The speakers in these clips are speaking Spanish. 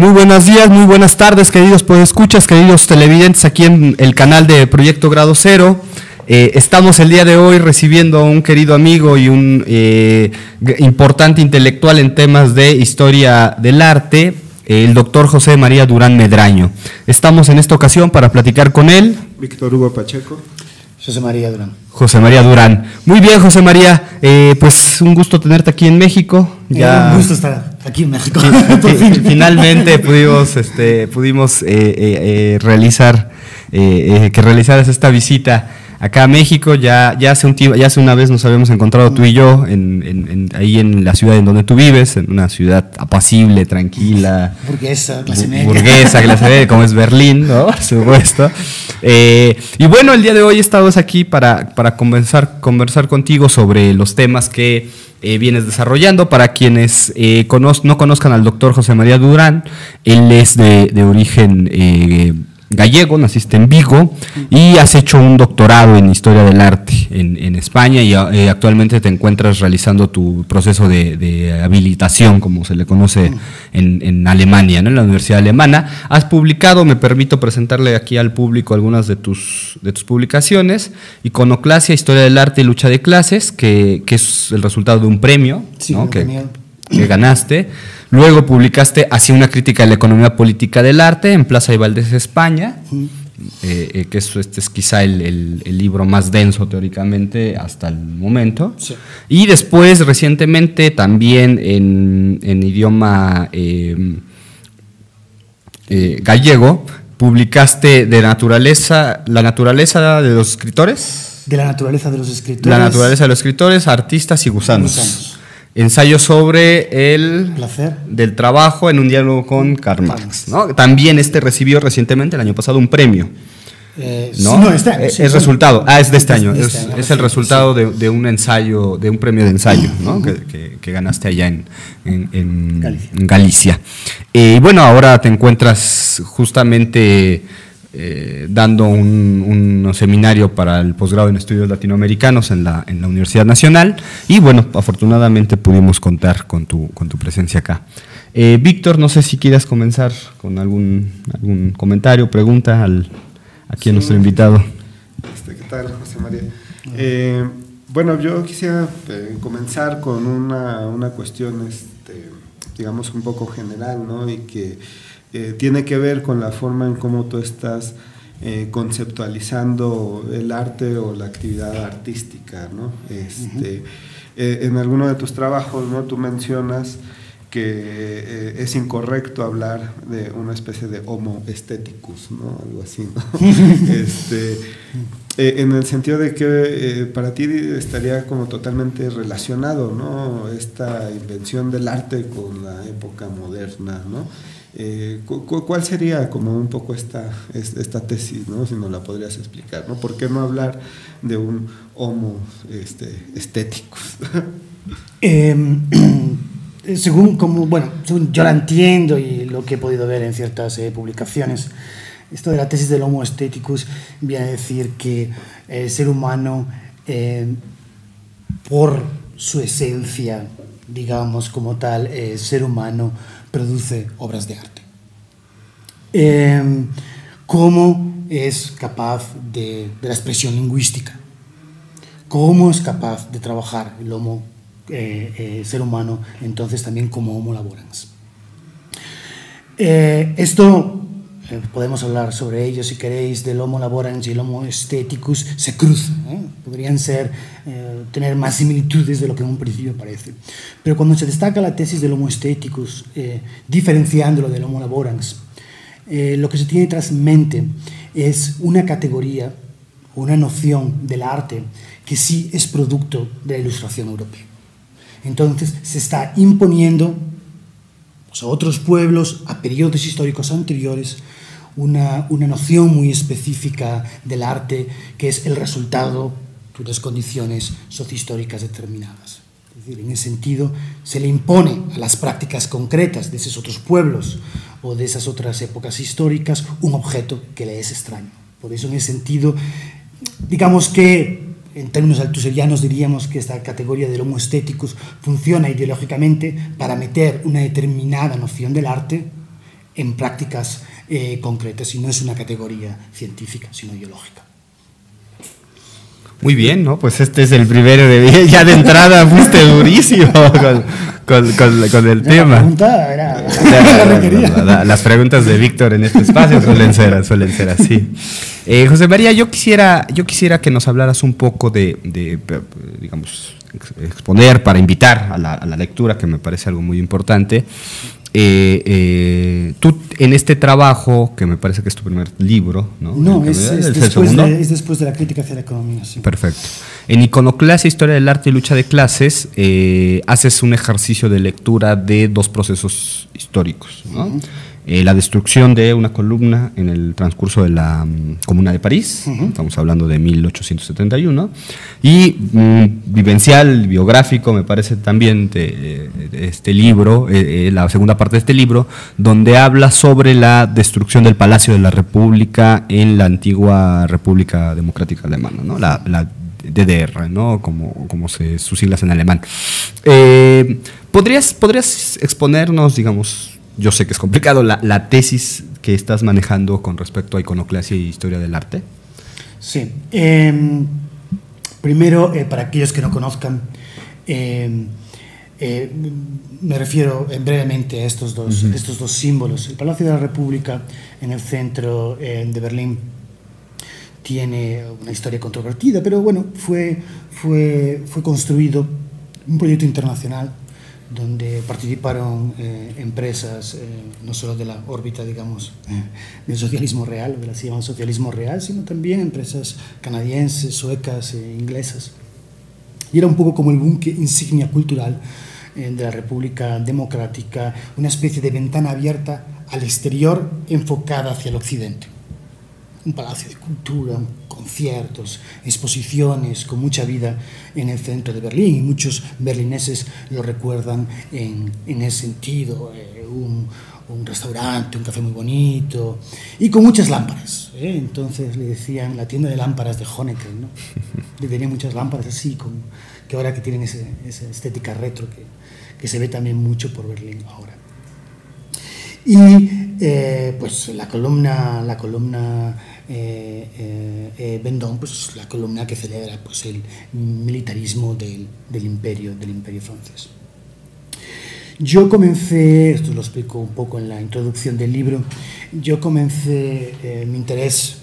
Muy buenos días, muy buenas tardes, queridos podescuchas, queridos televidentes aquí en el canal de Proyecto Grado Cero. Estamos el día de hoy recibiendo a un querido amigo y un importante intelectual en temas de historia del arte, el doctor José María Durán Medraño. Estamos en esta ocasión para platicar con él. Víctor Hugo Pacheco. José María Durán. José María Durán. Muy bien, José María, pues un gusto tenerte aquí en México. Un gusto estar aquí en México. Finalmente pudimos realizar que realizaras esta visita acá a México. Ya hace una vez nos habíamos encontrado tú y yo ahí en la ciudad en donde tú vives, en una ciudad apacible, tranquila, burguesa, clase media. Burguesa, clase media, como es Berlín, ¿no? Por supuesto. Y bueno, el día de hoy estamos aquí para conversar contigo sobre los temas que vienes desarrollando. Para quienes no conozcan al doctor José María Durán, él es de origen gallego, naciste en Vigo y has hecho un doctorado en Historia del Arte en España y actualmente te encuentras realizando tu proceso de habilitación, como se le conoce en Alemania, ¿no? En la Universidad Alemana. Has publicado, me permito presentarle aquí al público algunas de tus publicaciones: Iconoclasia, Historia del Arte y Lucha de Clases, que es el resultado de un premio, sí, ¿no? que ganaste. Luego publicaste Hacia una crítica de la economía política del arte en Plaza de Valdés, España, que es quizá el libro más denso teóricamente hasta el momento. Sí. Y después, recientemente, también en idioma gallego, publicaste La naturaleza de los escritores. De la naturaleza de los escritores. La naturaleza de los escritores, artistas y gusanos. Ensayo sobre el placer del trabajo en un diálogo con Karl Marx, ¿no? También recibió recientemente, el año pasado, un premio. ¿No? Este año, es resultado, es de este año. Es el resultado de un ensayo, de un premio de ensayo, ¿no? que ganaste allá en Galicia. Y bueno, ahora te encuentras justamente dando un seminario para el posgrado en estudios latinoamericanos en la Universidad Nacional, y bueno, afortunadamente pudimos contar con tu presencia acá. Víctor, no sé si quieras comenzar con algún comentario, pregunta aquí a nuestro invitado. ¿Qué tal, José María? Bueno, yo quisiera comenzar con una cuestión, digamos, un poco general, ¿no? Y que tiene que ver con la forma en cómo tú estás conceptualizando el arte o la actividad artística, ¿no? En alguno de tus trabajos, ¿no? Tú mencionas que es incorrecto hablar de una especie de homo aestheticus, ¿no? Algo así, ¿no? En el sentido de que para ti estaría como totalmente relacionado, ¿no? Esta invención del arte con la época moderna, ¿no? ¿Cuál sería como un poco esta tesis, ¿no? Si nos la podrías explicar, ¿no? ¿Por qué no hablar de un homo aestheticus? Según yo la entiendo y lo que he podido ver en ciertas publicaciones, esto de la tesis del homo aestheticus viene a decir que el ser humano, por su esencia, digamos, como tal, ser humano produce obras de arte. ¿Cómo es capaz de la expresión lingüística? ¿Cómo es capaz de trabajar el homo ser humano, entonces también como homo laborans? Esto podemos hablar sobre ello si queréis, del homo laborans y el homo aestheticus se cruzan, podrían tener más similitudes de lo que en un principio parece. Pero cuando se destaca la tesis del homo aestheticus, diferenciándolo del homo laborans, lo que se tiene tras mente es una categoría, una noción del arte que sí es producto de la Ilustración europea. Entonces se está imponiendo a otros pueblos, a periodos históricos anteriores, una noción muy específica del arte que es el resultado de unas condiciones sociohistóricas determinadas. Es decir, en ese sentido se le impone a las prácticas concretas de esos otros pueblos o de esas otras épocas históricas un objeto que le es extraño. Por eso, en ese sentido, digamos que en términos altuserianos diríamos que esta categoría del homo aestheticus funciona ideológicamente para meter una determinada noción del arte en prácticas concretas, y no es una categoría científica, sino ideológica. Muy bien, ¿no? Pues este es el primero ya de entrada fuiste durísimo con el tema. La pregunta era las preguntas de Víctor en este espacio suelen ser así. José María, yo quisiera que nos hablaras un poco de digamos, exponer para invitar a la lectura, que me parece algo muy importante. Tú en este trabajo, que me parece que es tu primer libro, ¿no? No, es después de la crítica hacia la economía. Sí. Perfecto. En Iconoclasia, Historia del Arte y Lucha de Clases, haces un ejercicio de lectura de dos procesos históricos, ¿no? La destrucción de una columna en el transcurso de la Comuna de París, estamos hablando de 1871, y vivencial, biográfico, me parece también de este libro, la segunda parte de este libro, donde habla sobre la destrucción del Palacio de la República en la antigua República Democrática Alemana, ¿no? La DDR, ¿no? Como sus siglas en alemán. ¿Podrías exponernos, digamos, yo sé que es complicado, la tesis que estás manejando con respecto a iconoclasia y historia del arte? Sí. Primero, para aquellos que no conozcan, me refiero brevemente a estos dos símbolos. El Palacio de la República en el centro de Berlín tiene una historia controvertida, pero bueno, fue construido un proyecto internacional donde participaron empresas no solo de la órbita, digamos, del socialismo real, de la que se llama socialismo real, sino también empresas canadienses, suecas, inglesas. Y era un poco como el buque insignia cultural de la República Democrática, una especie de ventana abierta al exterior enfocada hacia el occidente. Un palacio de cultura, conciertos, exposiciones con mucha vida en el centro de Berlín, y muchos berlineses lo recuerdan en ese sentido. Un restaurante, un café muy bonito y con muchas lámparas, ¿eh? Entonces le decían la tienda de lámparas de Honecker, ¿no? Le tenía muchas lámparas así, que ahora que tienen esa estética retro que se ve también mucho por Berlín ahora. Y pues la columna Vendôme, pues la columna que celebra pues el militarismo del imperio francés. Yo comencé, esto lo explico un poco en la introducción del libro, yo comencé mi interés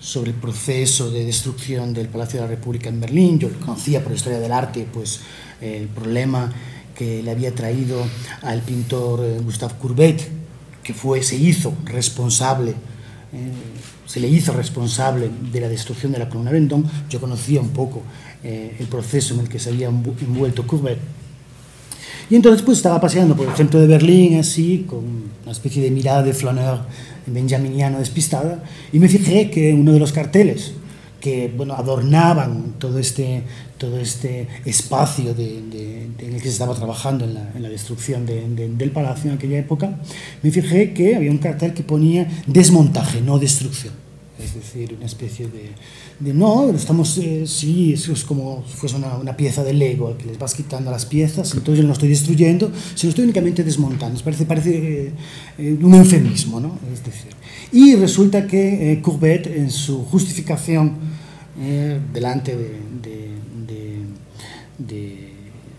sobre el proceso de destrucción del Palacio de la República en Berlín. Yo conocía por la historia del arte pues el problema que le había traído al pintor Gustave Courbet, que se le hizo responsable de la destrucción de la columna Vendôme. Yo conocía un poco el proceso en el que se había envuelto Courbet. Y entonces pues estaba paseando por el centro de Berlín así, con una especie de mirada de flaneur benjaminiano despistada, y me fijé que uno de los carteles que adornaban todo este espacio en el que se estaba trabajando en la destrucción del palacio en aquella época, me fijé que había un cartel que ponía desmontaje, no destrucción. Es decir, una especie de no, estamos, sí, eso es como si fuese una pieza de Lego al que les vas quitando las piezas, entonces yo no lo estoy destruyendo, sino estoy únicamente desmontando. Parece un eufemismo, ¿no? Es decir, y resulta que Courbet, en su justificación delante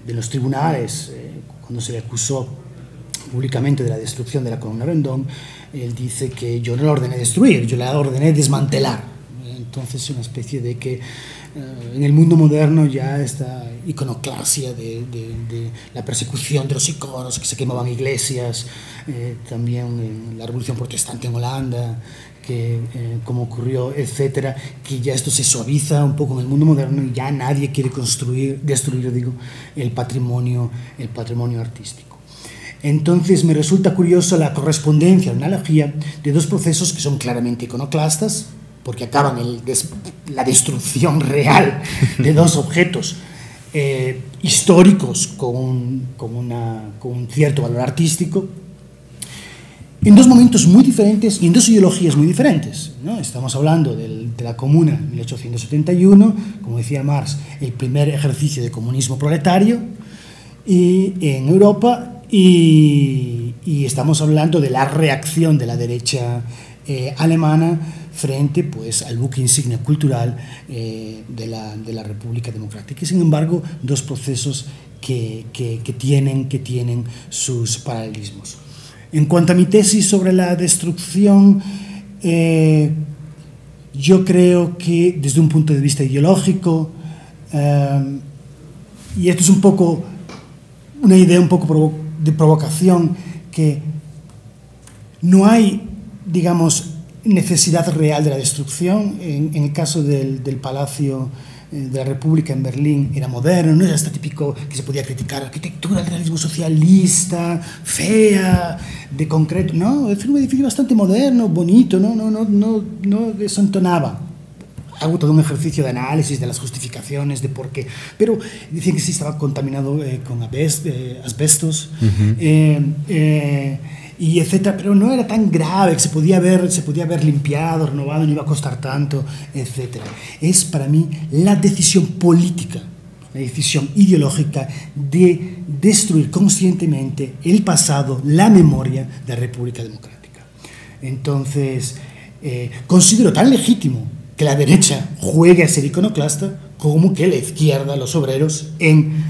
de los tribunales, cuando se le acusó públicamente de la destrucción de la columna Vendôme, él dice que yo no la ordené destruir, yo la ordené desmantelar. Entonces, una especie de que en el mundo moderno ya esta iconoclasia de la persecución de los iconos, que se quemaban iglesias, también en la Revolución Protestante en Holanda, como ocurrió, etcétera, que ya esto se suaviza un poco en el mundo moderno y ya nadie quiere destruir el patrimonio artístico. Entonces me resulta curioso la correspondencia, la analogía de dos procesos que son claramente iconoclastas, porque acaban la destrucción real de dos objetos históricos con un cierto valor artístico, en dos momentos muy diferentes y en dos ideologías muy diferentes, ¿no? Estamos hablando de la Comuna en 1871, como decía Marx, el primer ejercicio de comunismo proletario en Europa, y y estamos hablando de la reacción de la derecha alemana frente pues, al buque insignia cultural de la República Democrática. Y sin embargo, dos procesos que tienen sus paralelismos. En cuanto a mi tesis sobre la destrucción, yo creo que desde un punto de vista ideológico, y esto es un poco una idea un poco de provocación, que no hay, digamos, necesidad real de la destrucción. En el caso del Palacio de la República en Berlín era moderno, no era hasta típico que se podía criticar la arquitectura, el realismo socialista, fea, de concreto. No, es un edificio bastante moderno, bonito, no desentonaba. Hago todo un ejercicio de análisis de las justificaciones, de por qué, pero decían que sí estaba contaminado con asbestos, y etcétera, pero no era tan grave, que se podía haber limpiado, renovado, no iba a costar tanto, etcétera. Es para mí la decisión política, la decisión ideológica de destruir conscientemente el pasado, la memoria de la República Democrática. Entonces, considero tan legítimo que la derecha juegue a ser iconoclasta como que la izquierda, los obreros en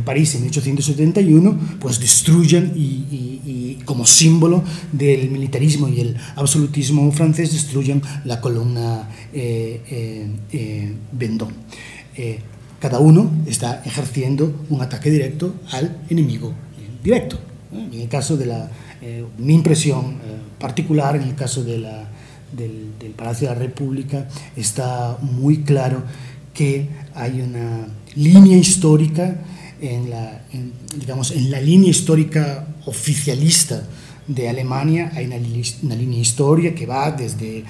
París en 1871, pues destruyan y como símbolo del militarismo y el absolutismo francés destruyan la columna Vendôme. Cada uno está ejerciendo un ataque directo al enemigo directo. En el caso de mi impresión particular, en el caso del Palacio de la República, está muy claro que hay una línea histórica en la línea histórica oficialista de Alemania. Hay una línea histórica que va desde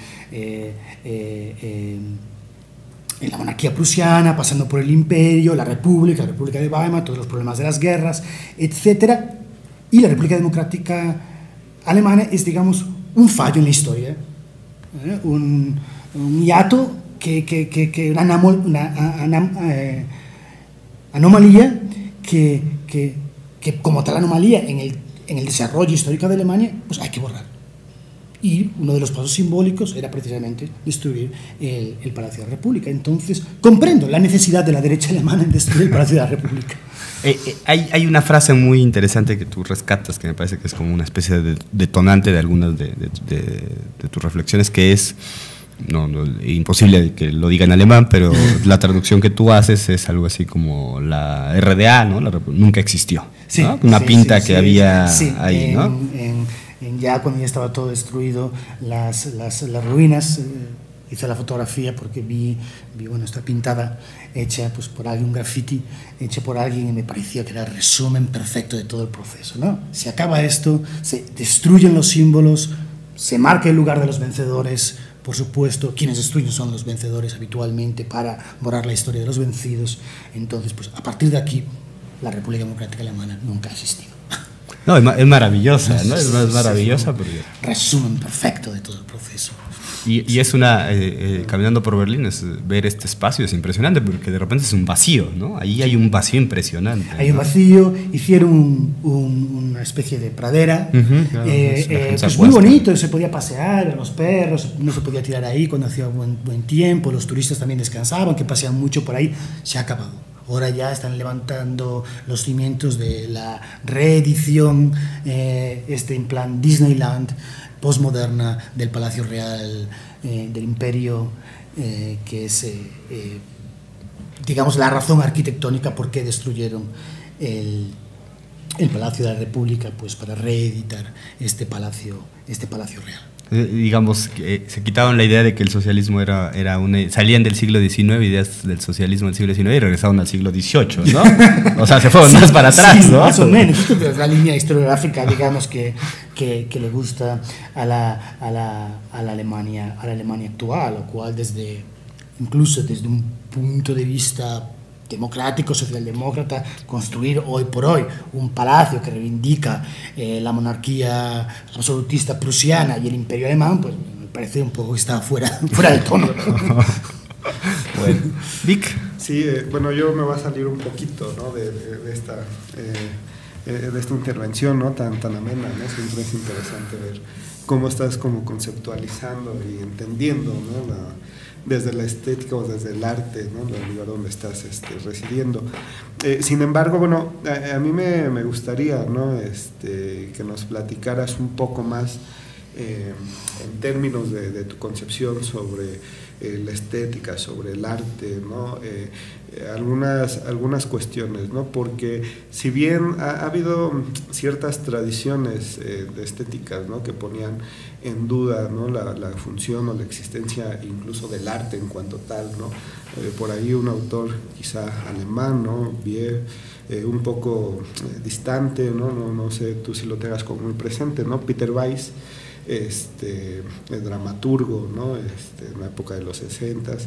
en la monarquía prusiana, pasando por el imperio, la República de Weimar, todos los problemas de las guerras, etc. Y la República Democrática Alemana es, digamos, un fallo en la historia, un hiato, una anomalía que como tal anomalía en el desarrollo histórico de Alemania, pues hay que borrar. Y uno de los pasos simbólicos era precisamente destruir el Palacio de la República. Entonces, comprendo la necesidad de la derecha alemana en destruir el Palacio de la República. Hay una frase muy interesante que tú rescatas, que me parece que es como una especie de detonante de algunas de tus reflexiones, que es, imposible que lo diga en alemán, pero la traducción que tú haces es algo así como la RDA, ¿no? Nunca existió, sí, ¿no? Una pinta que había ahí, ¿no? Ya cuando ya estaba todo destruido, las ruinas, hice la fotografía porque vi bueno, esta pintada hecha pues, por alguien, un graffiti hecha por alguien, y me pareció que era el resumen perfecto de todo el proceso, ¿no? Se acaba esto, se destruyen los símbolos, se marca el lugar de los vencedores. Por supuesto, quienes destruyen son los vencedores habitualmente para borrar la historia de los vencidos. Entonces, pues a partir de aquí, la República Democrática Alemana nunca ha existido. No, es maravillosa, ¿no? Es maravillosa porque... Resumen perfecto de todo el proceso. Y es caminando por Berlín, ver este espacio es impresionante porque de repente es un vacío, ¿no? Ahí hay un vacío impresionante. Hay un vacío, hicieron una especie de pradera, claro, pues muy bonito, se podía pasear a los perros, no se podía tirar ahí cuando hacía buen tiempo, los turistas también descansaban, que paseaban mucho por ahí. Se ha acabado. Ahora ya están levantando los cimientos de la reedición, en plan Disneyland, postmoderna del Palacio Real del Imperio, que es, digamos, la razón arquitectónica por qué destruyeron el Palacio de la República, pues para reeditar este Palacio Real. Digamos, se quitaron la idea de que el socialismo salían del siglo XIX, ideas del socialismo del siglo XIX, y regresaron al siglo XVIII, ¿no? O sea, se fueron más para atrás, sí, ¿no? Más o menos. Esto es la línea historiográfica, digamos, que le gusta a la Alemania actual, lo cual incluso desde un punto de vista democrático, socialdemócrata, construir hoy por hoy un palacio que reivindica la monarquía absolutista prusiana y el imperio alemán, pues me parece un poco que está fuera del tono. Bueno, Vic. Sí, bueno, yo me va a salir un poquito, ¿no? de de esta intervención, ¿no? tan amena, ¿no? Siempre es interesante ver cómo estás como conceptualizando y entendiendo, ¿no? Desde la estética o desde el arte, ¿no? El lugar donde estás residiendo. Sin embargo, bueno, a mí me gustaría, ¿no? Que nos platicaras un poco más en términos de tu concepción sobre la estética, sobre el arte, ¿no? Algunas cuestiones, ¿no? Porque si bien ha habido ciertas tradiciones de estéticas, ¿no? Que ponían en duda, ¿no? la función o la existencia incluso del arte en cuanto tal, ¿no? Por ahí un autor quizá alemán, ¿no? Bier, un poco distante, ¿no? No sé tú si lo tengas como muy presente, ¿no? Peter Weiss, el dramaturgo, ¿no? En la época de los 60s.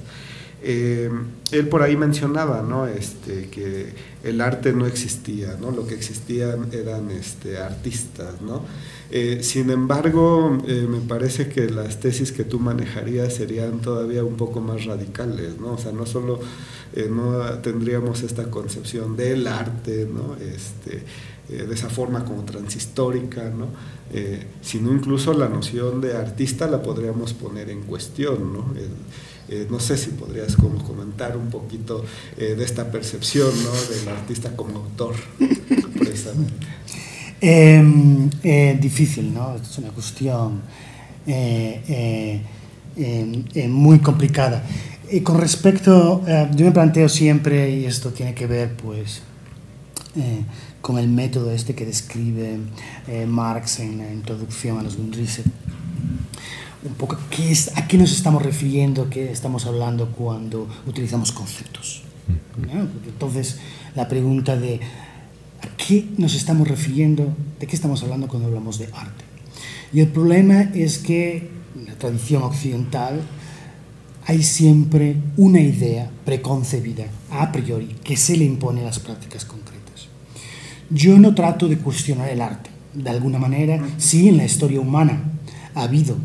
Él por ahí mencionaba, ¿no? Que el arte no existía, ¿no? Lo que existían eran artistas, ¿no? Sin embargo, me parece que las tesis que tú manejarías serían todavía un poco más radicales, ¿no? O sea, no solo no tendríamos esta concepción del arte, ¿no? De esa forma como transhistórica, ¿no? Sino incluso la noción de artista la podríamos poner en cuestión, ¿no? No sé si podrías como comentar un poquito de esta percepción, ¿no? Del artista como autor, precisamente. Difícil, ¿no? Es una cuestión muy complicada. Con respecto, yo me planteo siempre, y esto tiene que ver pues con el método que describe Marx en la introducción a los Grundrisse, un poco a qué nos estamos refiriendo, qué estamos hablando cuando utilizamos conceptos, ¿no? Entonces, la pregunta de ¿a qué nos estamos refiriendo? ¿De qué estamos hablando cuando hablamos de arte? Y el problema es que en la tradición occidental hay siempre una idea preconcebida, a priori, que se le impone a las prácticas concretas. Yo no trato de cuestionar el arte. De alguna manera, sí, en la historia humana ha habido,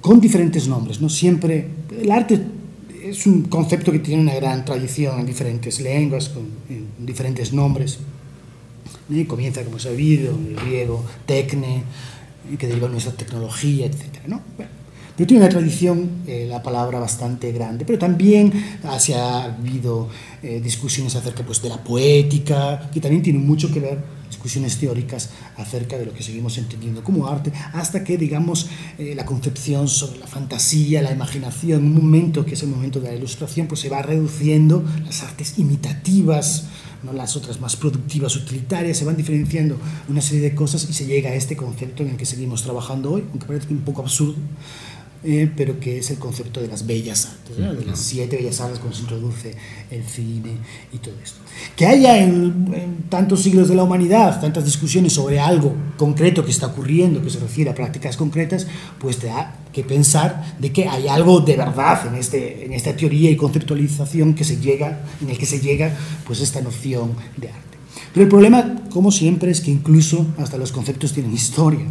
con diferentes nombres, ¿no? Siempre, el arte es un concepto que tiene una gran tradición en diferentes lenguas, en diferentes nombres. Comienza, como sabido, en el griego, tecne, que deriva de nuestra tecnología, etc., ¿no? Bueno, pero tiene una tradición, la palabra, bastante grande, pero también ha habido discusiones acerca pues, de la poética, que también tienen mucho que ver, discusiones teóricas acerca de lo que seguimos entendiendo como arte, hasta que, digamos, la concepción sobre la fantasía, la imaginación, un momento que es el momento de la ilustración, pues se va reduciendo, las artes imitativas, no las otras más productivas, utilitarias, se van diferenciando una serie de cosas y se llega a este concepto en el que seguimos trabajando hoy, aunque parece un poco absurdo, pero que es el concepto de las bellas artes, ¿no? De las 7 bellas artes cuando se introduce el cine y todo esto. Que haya en tantos siglos de la humanidad tantas discusiones sobre algo concreto que está ocurriendo, que se refiere a prácticas concretas, pues te da que pensar de que hay algo de verdad en esta teoría y conceptualización en el que se llega pues esta noción de arte. Pero el problema, como siempre, es que incluso hasta los conceptos tienen historia.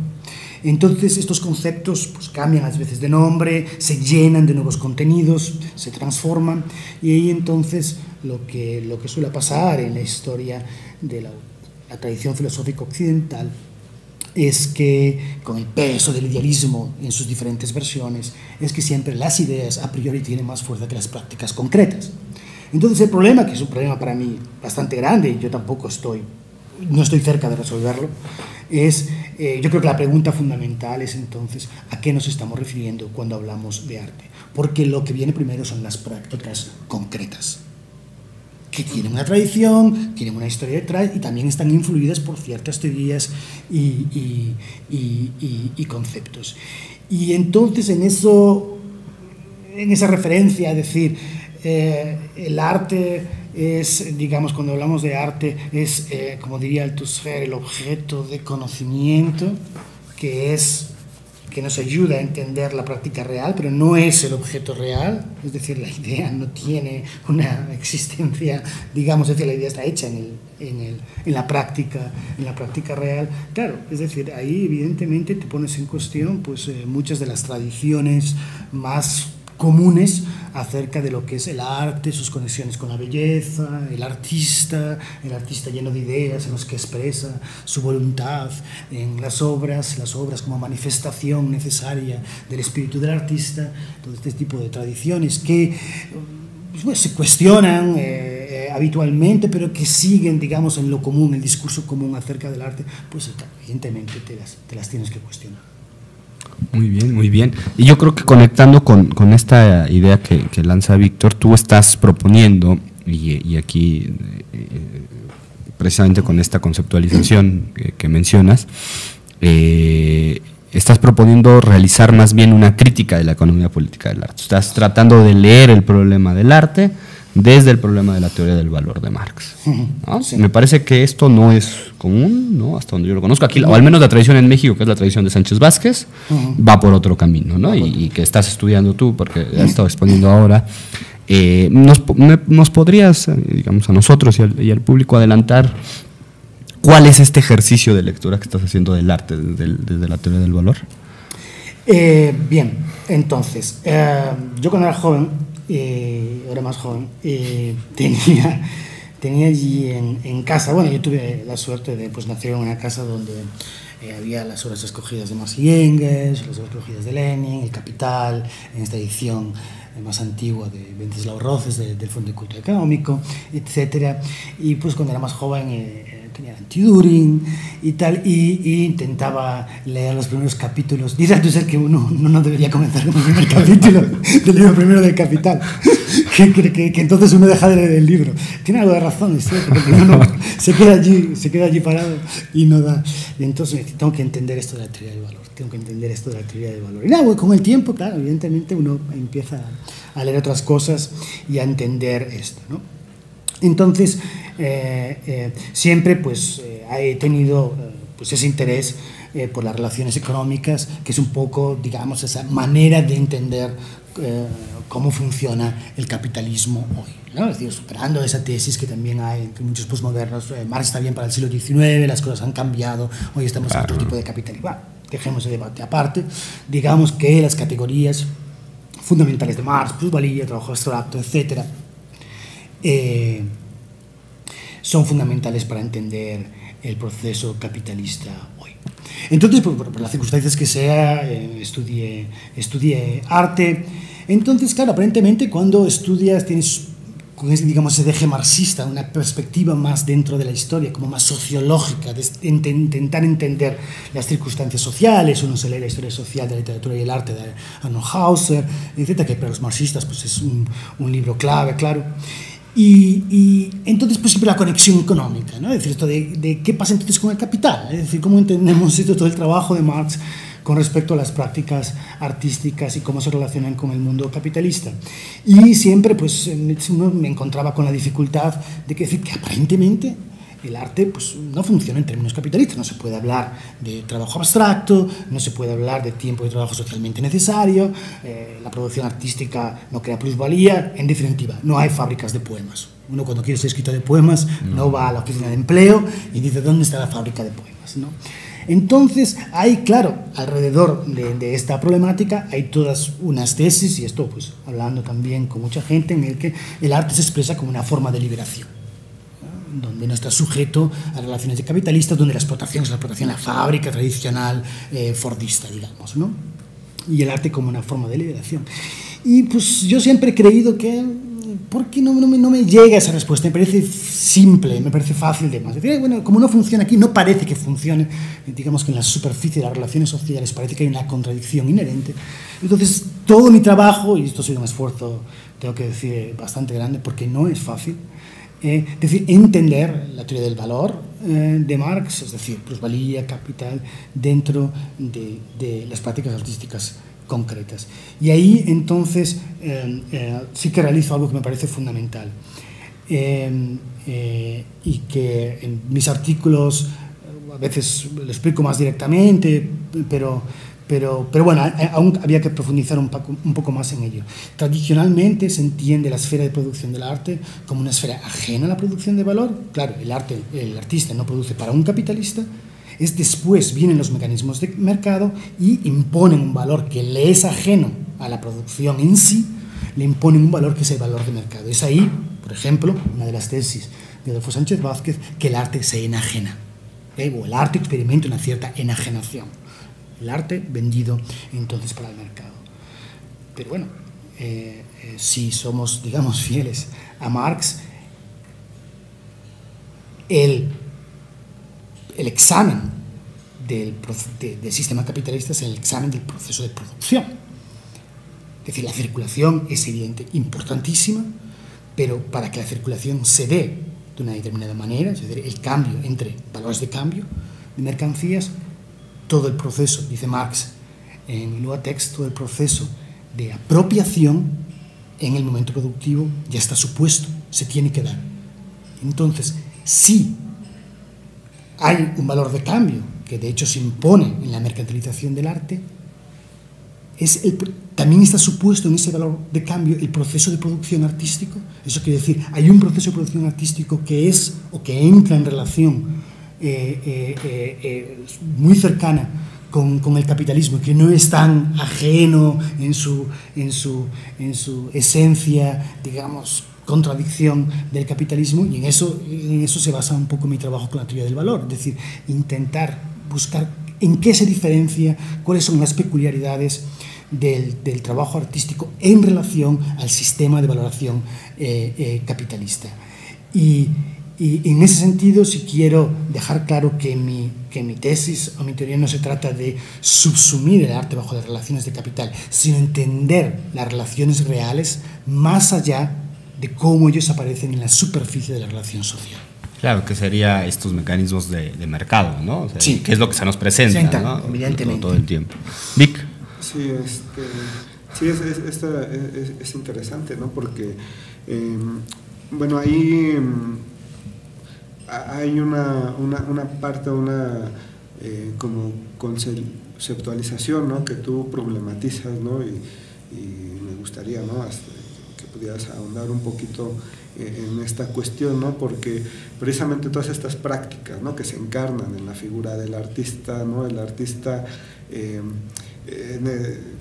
Entonces estos conceptos pues, cambian a veces de nombre, se llenan de nuevos contenidos, se transforman, y ahí entonces lo que suele pasar en la historia de la tradición filosófica occidental es que, con el peso del idealismo en sus diferentes versiones, es que siempre las ideas a priori tienen más fuerza que las prácticas concretas. Entonces el problema, que es un problema para mí bastante grande, y yo tampoco no estoy cerca de resolverlo, es, yo creo que la pregunta fundamental es entonces ¿a qué nos estamos refiriendo cuando hablamos de arte? Porque lo que viene primero son las prácticas concretas, que tienen una tradición, tienen una historia detrás y también están influidas por ciertas teorías y conceptos. Y entonces en esa referencia, es decir, el arte es, digamos, cuando hablamos de arte, es, como diría Althusser, el objeto de conocimiento que nos ayuda a entender la práctica real, pero no es el objeto real, es decir, la idea no tiene una existencia, digamos, es decir, la idea está hecha en la práctica real. Claro, es decir, ahí evidentemente te pones en cuestión pues, muchas de las tradiciones más comunes acerca de lo que es el arte, sus conexiones con la belleza, el artista lleno de ideas en los que expresa su voluntad en las obras como manifestación necesaria del espíritu del artista, todo este tipo de tradiciones que pues, se cuestionan habitualmente, pero que siguen, digamos, en lo común, el discurso común acerca del arte, pues evidentemente te las tienes que cuestionar. Muy bien, muy bien. Y yo creo que conectando con esta idea que lanza Víctor, tú estás proponiendo, y aquí precisamente con esta conceptualización que mencionas, estás proponiendo realizar más bien una crítica de la economía política del arte. Estás tratando de leer el problema del arte desde el problema de la teoría del valor de Marx, ¿no? Sí. Me parece que esto no es común, ¿no? Hasta donde yo lo conozco. Aquí, o al menos la tradición en México, que es la tradición de Sánchez Vázquez, va por otro camino, ¿no? Y que estás estudiando tú, porque has estado exponiendo ahora. ¿Nos podrías, digamos, a nosotros y al público adelantar cuál es este ejercicio de lectura que estás haciendo del arte desde la teoría del valor? Bien, entonces, yo cuando era joven, era más joven, tenía allí en casa, bueno, yo tuve la suerte de pues, nacer en una casa donde había las obras escogidas de Marx y Engels, las obras escogidas de Lenin, El Capital, en esta edición más antigua de Wenceslao Roces del Fondo de Culto Económico, etcétera. Y pues cuando era más joven tenía Anti-Düring y tal, y intentaba leer los primeros capítulos. Dice tú ser que uno no debería comenzar con el primer capítulo del libro primero del Capital, que entonces uno deja de leer el libro. Tiene algo de razón, es cierto, porque uno se queda allí parado y no da. Y entonces tengo que entender esto de la teoría del valor, Y nada, con el tiempo, claro, evidentemente uno empieza a leer otras cosas y a entender esto, ¿no? Entonces, siempre pues, he tenido pues, ese interés por las relaciones económicas, que es un poco, digamos, esa manera de entender cómo funciona el capitalismo hoy, ¿no? Es decir, superando esa tesis que también hay entre muchos postmodernos, Marx está bien para el siglo XIX, las cosas han cambiado, hoy estamos en otro tipo de capitalismo. Bueno, dejemos ese debate aparte, digamos que las categorías fundamentales de Marx, plusvalía, trabajo abstracto, etcétera, son fundamentales para entender el proceso capitalista hoy. Entonces, por las circunstancias que sea, estudié arte. Entonces, claro, aparentemente cuando estudias tienes con ese, digamos, ese eje marxista, una perspectiva más dentro de la historia, como más sociológica, de intentar entender las circunstancias sociales. Uno se lee la historia social de la literatura y el arte de Arnold Hauser, etcétera, que para los marxistas pues, es un libro clave, claro. Y entonces, pues siempre la conexión económica, ¿no? Es decir, esto de qué pasa entonces con el capital, es decir, cómo entendemos esto, todo el trabajo de Marx con respecto a las prácticas artísticas y cómo se relacionan con el mundo capitalista. Y siempre, pues, uno me encontraba con la dificultad de decir que aparentemente el arte pues, no funciona en términos capitalistas. No se puede hablar de trabajo abstracto, no se puede hablar de tiempo de trabajo socialmente necesario, la producción artística no crea plusvalía. En definitiva, no hay fábricas de poemas. Uno cuando quiere ser escritor de poemas no va a la oficina de empleo y dice ¿dónde está la fábrica de poemas? ¿No? Entonces, hay, claro, alrededor de esta problemática hay todas unas tesis, y esto pues hablando también con mucha gente, en el que el arte se expresa como una forma de liberación, donde no está sujeto a relaciones de capitalistas, donde la explotación es la explotación, la fábrica tradicional fordista, digamos, ¿no? Y el arte como una forma de liberación. Y pues yo siempre he creído que, ¿por qué no me llega esa respuesta? Me parece simple, me parece fácil de más. Es decir, bueno, como no funciona aquí, no parece que funcione, digamos que en la superficie de las relaciones sociales parece que hay una contradicción inherente. Entonces, todo mi trabajo, y esto ha sido un esfuerzo, tengo que decir, bastante grande, porque no es fácil, es decir, entender la teoría del valor de Marx, es decir, plusvalía, capital, dentro de las prácticas artísticas concretas. Y ahí, entonces, sí que realizo algo que me parece fundamental y que en mis artículos a veces lo explico más directamente, pero bueno, aún había que profundizar un poco más en ello. Tradicionalmente se entiende la esfera de producción del arte como una esfera ajena a la producción de valor. Claro, el artista no produce para un capitalista, después vienen los mecanismos de mercado y imponen un valor que le es ajeno a la producción en sí, le imponen un valor que es el valor de mercado. Es ahí, por ejemplo, una de las tesis de Adolfo Sánchez Vázquez, que el arte se enajena, o el arte experimenta una cierta enajenación. El arte vendido entonces para el mercado. Pero bueno, si somos, digamos, fieles a Marx, el examen del sistema capitalista es el examen del proceso de producción. Es decir, la circulación es evidente, importantísima, pero para que la circulación se dé de una determinada manera, es decir, el cambio entre valores de cambio de mercancías, todo el proceso, dice Marx en Lua Text, todo el proceso de apropiación en el momento productivo ya está supuesto, se tiene que dar. Entonces, si hay un valor de cambio que de hecho se impone en la mercantilización del arte, también está supuesto en ese valor de cambio el proceso de producción artístico. Eso quiere decir, hay un proceso de producción artístico que es o que entra en relación muy cercana con el capitalismo, que no es tan ajeno en su esencia, digamos, contradicción del capitalismo, y en eso se basa un poco mi trabajo con la teoría del valor, es decir, intentar buscar en qué se diferencia, cuáles son las peculiaridades del trabajo artístico en relación al sistema de valoración capitalista. Y en ese sentido, si quiero dejar claro que mi tesis o mi teoría no se trata de subsumir el arte bajo las relaciones de capital, sino entender las relaciones reales más allá de cómo ellos aparecen en la superficie de la relación social. Claro, que sería estos mecanismos de mercado, ¿no? O sea, sí. Que es lo que se nos presenta, ¿no? Evidentemente. Todo el tiempo. Vic. Sí, es interesante, ¿no? Porque, bueno, ahí hay una parte, como conceptualización, ¿no? Que tú problematizas, ¿no? Y me gustaría, ¿no? Que pudieras ahondar un poquito en esta cuestión, ¿no? Porque precisamente todas estas prácticas, ¿no? Que se encarnan en la figura del artista, ¿no? El artista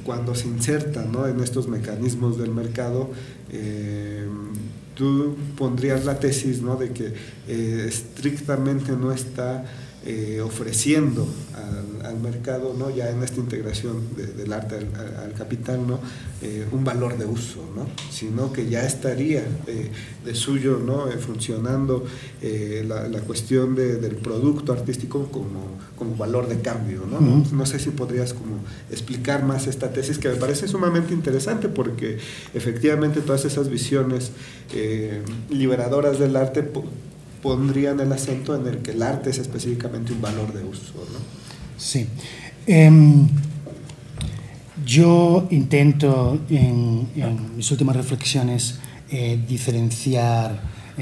cuando se inserta, ¿no? En estos mecanismos del mercado, tú pondrías la tesis, ¿no? De que estrictamente no está ofreciendo al mercado, ¿no? Ya en esta integración del arte al capital, ¿no? Un valor de uso, ¿no? Sino que ya estaría de suyo, ¿no? Funcionando la cuestión del producto artístico como valor de cambio, ¿no? Uh-huh. No sé si podrías como explicar más esta tesis, que me parece sumamente interesante, porque efectivamente todas esas visiones liberadoras del arte pondrían el acento en el que el arte es específicamente un valor de uso, ¿no? Sí. Yo intento en mis últimas reflexiones diferenciar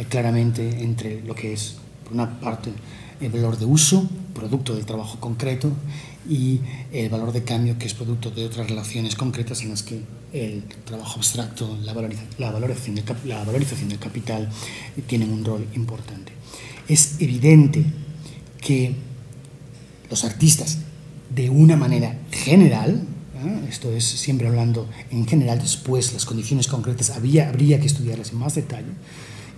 claramente entre lo que es, por una parte, el valor de uso, producto del trabajo concreto, y el valor de cambio, que es producto de otras relaciones concretas en las que el trabajo abstracto, la valorización del capital tienen un rol importante. Es evidente que los artistas, de una manera general, esto es siempre hablando en general, después las condiciones concretas habría que estudiarlas en más detalle,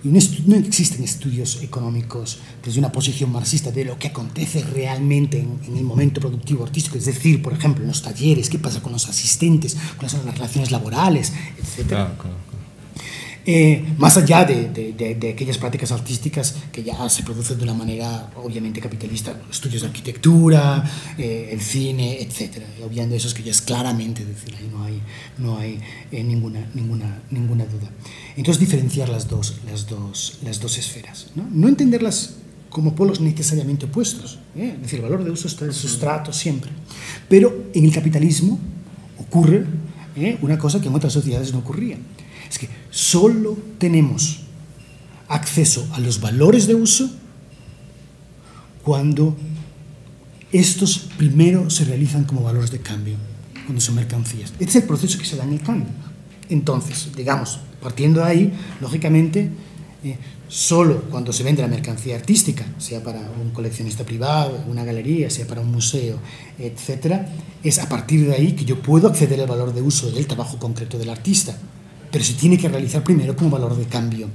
y no existen estudios económicos desde una posición marxista de lo que acontece realmente en el momento productivo artístico, es decir, por ejemplo, en los talleres, qué pasa con los asistentes, cuáles son las relaciones laborales, etc. Claro. Más allá de aquellas prácticas artísticas que ya se producen de una manera obviamente capitalista, estudios de arquitectura, el cine, etc. Obviando esos que ya es claramente, es decir, ahí no hay ninguna duda. Entonces, diferenciar las dos esferas, no entenderlas como polos necesariamente opuestos, es decir, el valor de uso está en el sustrato siempre, pero en el capitalismo ocurre una cosa que en otras sociedades no ocurría. Es que solo tenemos acceso a los valores de uso cuando estos primero se realizan como valores de cambio, cuando son mercancías. Este es el proceso que se da en el cambio. Entonces, digamos, partiendo de ahí, lógicamente, Solo cuando se vende la mercancía artística, sea para un coleccionista privado, una galería, sea para un museo, etcétera, es a partir de ahí que yo puedo acceder al valor de uso del trabajo concreto del artista, pero se tiene que realizar primero como valor de cambio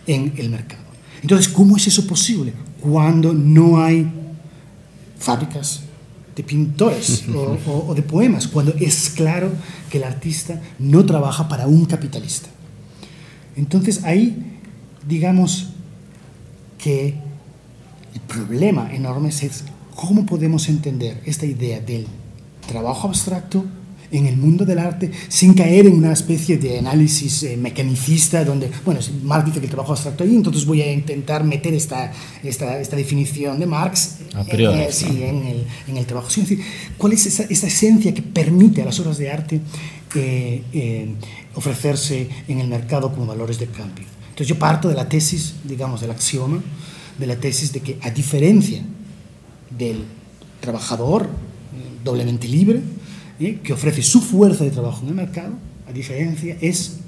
en el mercado. Entonces, ¿cómo es eso posible cuando no hay fábricas de pintores o de poemas, cuando es claro que el artista no trabaja para un capitalista? Entonces ahí, digamos que el problema enorme es cómo podemos entender esta idea del trabajo abstracto en el mundo del arte sin caer en una especie de análisis mecanicista donde, bueno, Marx dice que el trabajo abstracto ahí, entonces voy a intentar meter esta definición de Marx a priori, en el trabajo. Es decir, ¿cuál es esa esencia que permite a las obras de arte ofrecerse en el mercado como valores de cambio? Entonces yo parto de la tesis, digamos, del axioma, de la tesis de que a diferencia del trabajador doblemente libre, que ofrece su fuerza de trabajo en el mercado, a diferencia es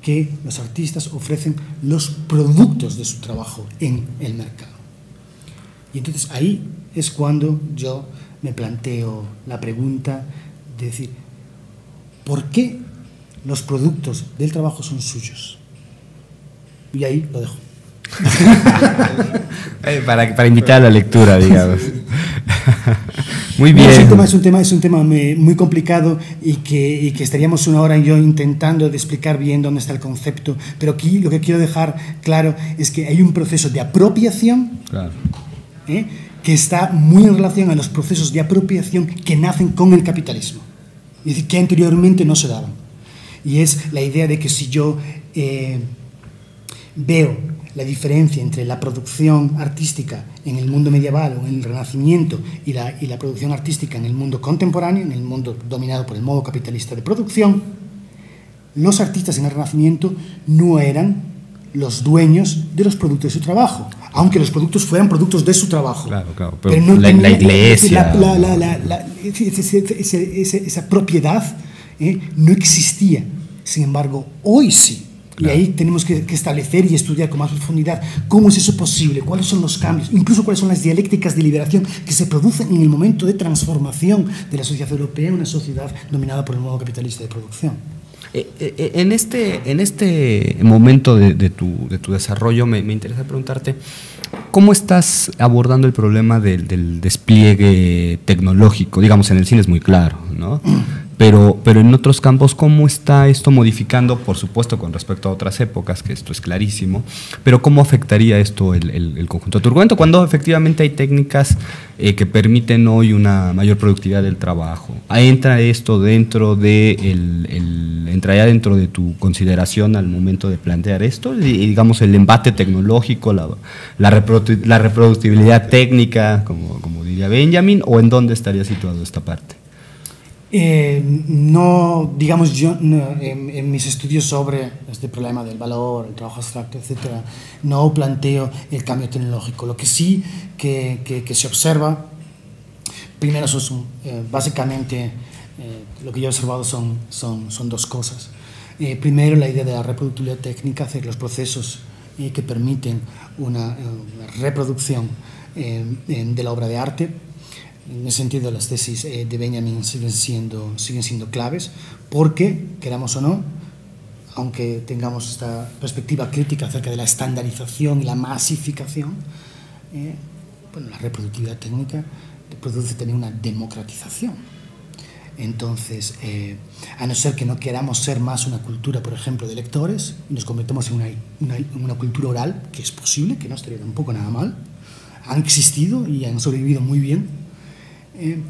que los artistas ofrecen los productos de su trabajo en el mercado. Y entonces ahí es cuando yo me planteo la pregunta de decir, ¿por qué los productos del trabajo son suyos? Y ahí lo dejo. Para invitar a la lectura, digamos. Muy bien. Es un tema muy complicado y que estaríamos una hora yo intentando de explicar bien dónde está el concepto, pero aquí lo que quiero dejar claro es que hay un proceso de apropiación, claro, que está muy en relación a los procesos de apropiación que nacen con el capitalismo, es decir, que anteriormente no se daban. Y es la idea de que si yo veo la diferencia entre la producción artística en el mundo medieval o en el Renacimiento y la producción artística en el mundo contemporáneo, en el mundo dominado por el modo capitalista de producción, los artistas en el Renacimiento no eran los dueños de los productos de su trabajo, aunque los productos fueran productos de su trabajo. Claro, pero no la iglesia... Esa propiedad no existía. Sin embargo, hoy sí. Y ahí tenemos que establecer y estudiar con más profundidad cómo es eso posible, cuáles son los cambios, incluso cuáles son las dialécticas de liberación que se producen en el momento de transformación de la sociedad europea en una sociedad dominada por el modo capitalista de producción. En este momento de tu desarrollo me interesa preguntarte, ¿cómo estás abordando el problema del despliegue tecnológico? Digamos, en el cine es muy claro, ¿no? Pero en otros campos, ¿cómo está esto modificando? Por supuesto, con respecto a otras épocas, que esto es clarísimo, pero ¿cómo afectaría esto el conjunto de tu argumento cuando efectivamente hay técnicas que permiten hoy una mayor productividad del trabajo? ¿Entra esto dentro entraría dentro de tu consideración al momento de plantear esto? Y, digamos, el embate tecnológico, la reproductibilidad técnica, como diría Benjamin, ¿o en dónde estaría situado esta parte? No, digamos, yo en mis estudios sobre este problema del valor, el trabajo abstracto, etcétera, no planteo el cambio tecnológico. Lo que sí que se observa, primero básicamente lo que yo he observado son dos cosas. Primero, la idea de la reproductibilidad técnica, hacer los procesos que permiten una reproducción de la obra de arte. En ese sentido, las tesis de Benjamin siguen siendo claves, porque, queramos o no, aunque tengamos esta perspectiva crítica acerca de la estandarización y la masificación, bueno, la reproductividad técnica produce también una democratización. Entonces, a no ser que no queramos ser más una cultura, por ejemplo, de lectores, y nos convertamos en una cultura oral, que es posible, que no estaría tampoco nada mal, han existido y han sobrevivido muy bien. En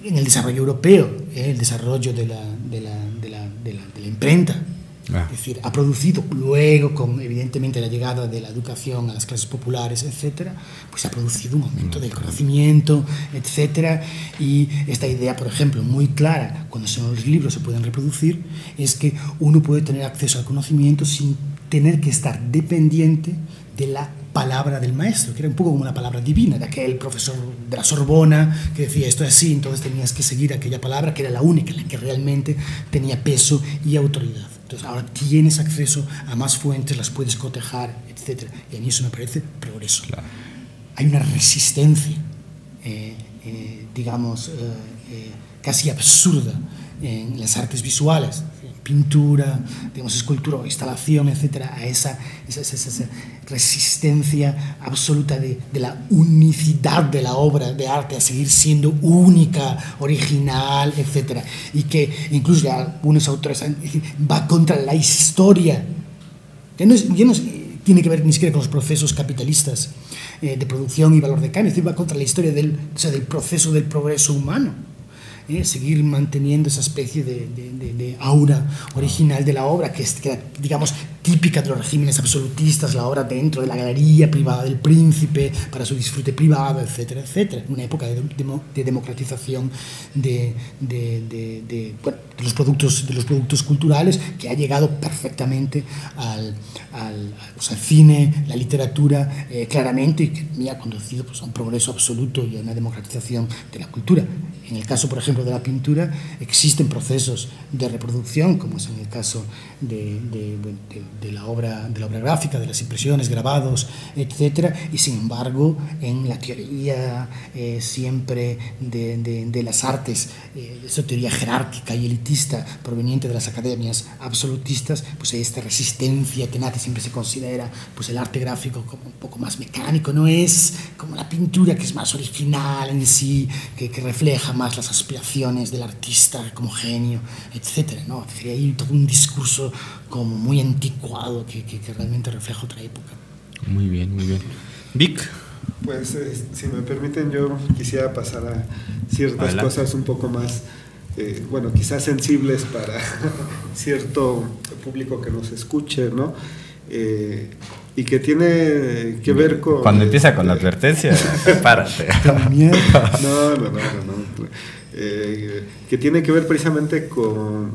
el desarrollo europeo, el desarrollo de la imprenta, es decir, ha producido luego, con evidentemente la llegada de la educación a las clases populares, etcétera, pues ha producido un aumento del conocimiento, etcétera. Y esta idea, por ejemplo, muy clara, cuando los libros se pueden reproducir, es que uno puede tener acceso al conocimiento sin tener que estar dependiente de la palabra del maestro, que era un poco como la palabra divina de aquel profesor de la Sorbona que decía esto es así, entonces tenías que seguir aquella palabra que era la única, la que realmente tenía peso y autoridad. Entonces ahora tienes acceso a más fuentes, las puedes cotejar, etc. Y a mí eso me parece progreso. Claro. Hay una resistencia, digamos, casi absurda en las artes visuales, pintura, digamos, escultura o instalación, etcétera, a esa resistencia absoluta de la unicidad de la obra de arte, a seguir siendo única, original, etcétera, y que incluso ya algunos autores va contra la historia, que no tiene que ver ni siquiera con los procesos capitalistas de producción y valor de cambio, es decir, va contra la historia del proceso del progreso humano. Seguir manteniendo esa especie de aura original de la obra, que era, digamos, típica de los regímenes absolutistas, la obra dentro de la galería privada del príncipe, para su disfrute privado, etcétera, etcétera. Una época de democratización de los productos culturales, que ha llegado perfectamente al cine, la literatura, claramente, y que me ha conducido pues, a un progreso absoluto y a una democratización de la cultura. En el caso, por ejemplo, de la pintura, existen procesos de reproducción, como es en el caso de la obra gráfica, de las impresiones, grabados, etcétera, y sin embargo, en la teoría siempre de las artes, esa teoría jerárquica y elitista proveniente de las academias absolutistas, pues hay esta resistencia tenaz, siempre se considera pues, el arte gráfico como un poco más mecánico, no es como la pintura, que es más original en sí, que refleja más las aspiraciones del artista como genio, etcétera, ¿no? Hay todo un discurso como muy anticuado que realmente refleja otra época. Muy bien, muy bien. Vic. Pues si me permiten, yo quisiera pasar a ciertas Adelante. cosas un poco más, bueno, quizás sensibles para cierto público que nos escuche, ¿no? Y que tiene que ver con... Cuando empieza con la advertencia, prepárate. No. Que tiene que ver precisamente con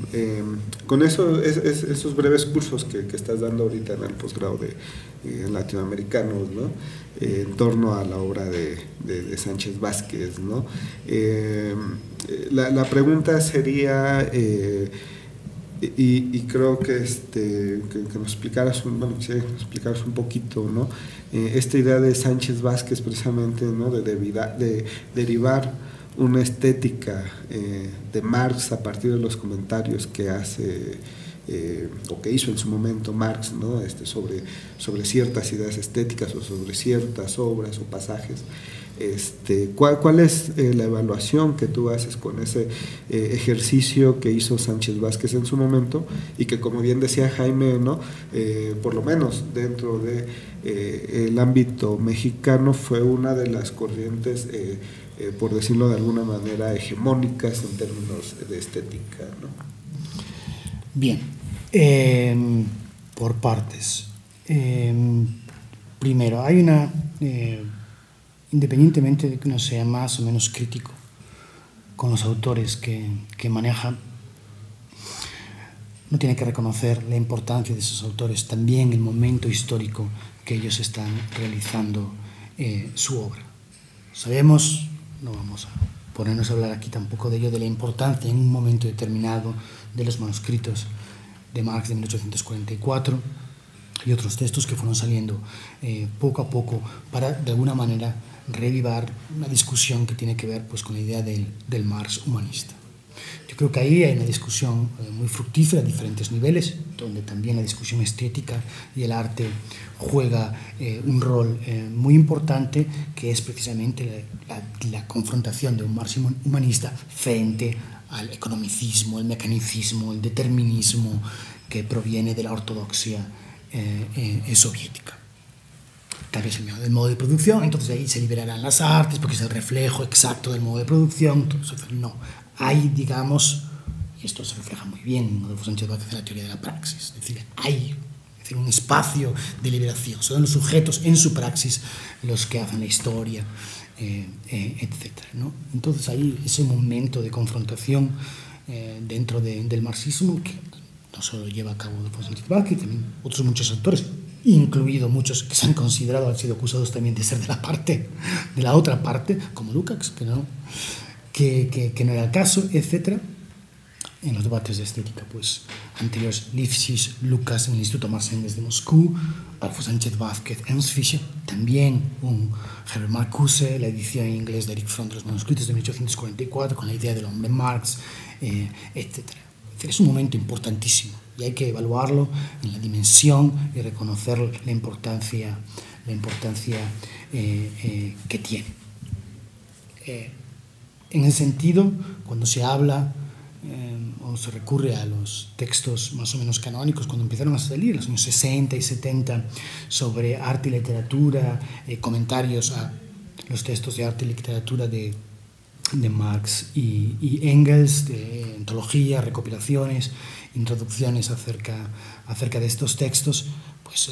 esos breves cursos que estás dando ahorita en el posgrado de latinoamericanos, ¿no? En torno a la obra de Sánchez Vázquez, ¿no? La pregunta sería... Y creo que nos explicaras un poquito, ¿no? Esta idea de Sánchez Vázquez precisamente, ¿no? de derivar una estética de Marx a partir de los comentarios que hace o que hizo en su momento Marx, ¿no? sobre ciertas ideas estéticas o sobre ciertas obras o pasajes. ¿Cuál es la evaluación que tú haces con ese ejercicio que hizo Sánchez Vázquez en su momento y que, como bien decía Jaime, ¿no? Por lo menos dentro de el ámbito mexicano fue una de las corrientes, por decirlo de alguna manera, hegemónicas en términos de estética, ¿no? Bien, por partes. Primero, hay una... independientemente de que uno sea más o menos crítico con los autores que maneja, uno tiene que reconocer la importancia de esos autores, también el momento histórico que ellos están realizando su obra. Sabemos, no vamos a ponernos a hablar aquí tampoco de ello, de la importancia en un momento determinado de los manuscritos de Marx de 1844 y otros textos que fueron saliendo poco a poco para, de alguna manera, revivar una discusión que tiene que ver pues, con la idea del Marx humanista. Yo creo que ahí hay una discusión muy fructífera a diferentes niveles, donde también la discusión estética y el arte juega un rol muy importante, que es precisamente la confrontación de un Marx humanista frente al economicismo, el mecanicismo, el determinismo que proviene de la ortodoxia soviética. Tal vez el modo de producción, entonces ahí se liberarán las artes porque es el reflejo exacto del modo de producción. Entonces, no, hay, digamos, y esto se refleja muy bien en Adolfo Sánchez Vázquez en la teoría de la praxis, es decir, hay un espacio de liberación, son los sujetos en su praxis los que hacen la historia, etcétera, ¿no? Entonces hay ese momento de confrontación dentro del marxismo que no solo lleva a cabo Adolfo Sánchez Vázquez, también otros muchos autores, incluido muchos que se han considerado, han sido acusados también de ser de la otra parte, como Lukács, que no era el caso, etc. en los debates de estética pues, anteriores, Lifshitz, Lucas en el Instituto Marx Engels de Moscú, Adolfo Sánchez Vázquez, Ernst Fischer, también un Herbert Marcuse, la edición en inglés de Eric Fromm de los manuscritos de 1844, con la idea del hombre Marx, etc. Es un momento importantísimo y hay que evaluarlo en la dimensión y reconocer la importancia que tiene. En ese sentido, cuando se habla o se recurre a los textos más o menos canónicos, cuando empezaron a salir en los años 60 y 70 sobre arte y literatura, comentarios a los textos de arte y literatura de Marx y Engels, de antología, recopilaciones, introducciones acerca de estos textos, pues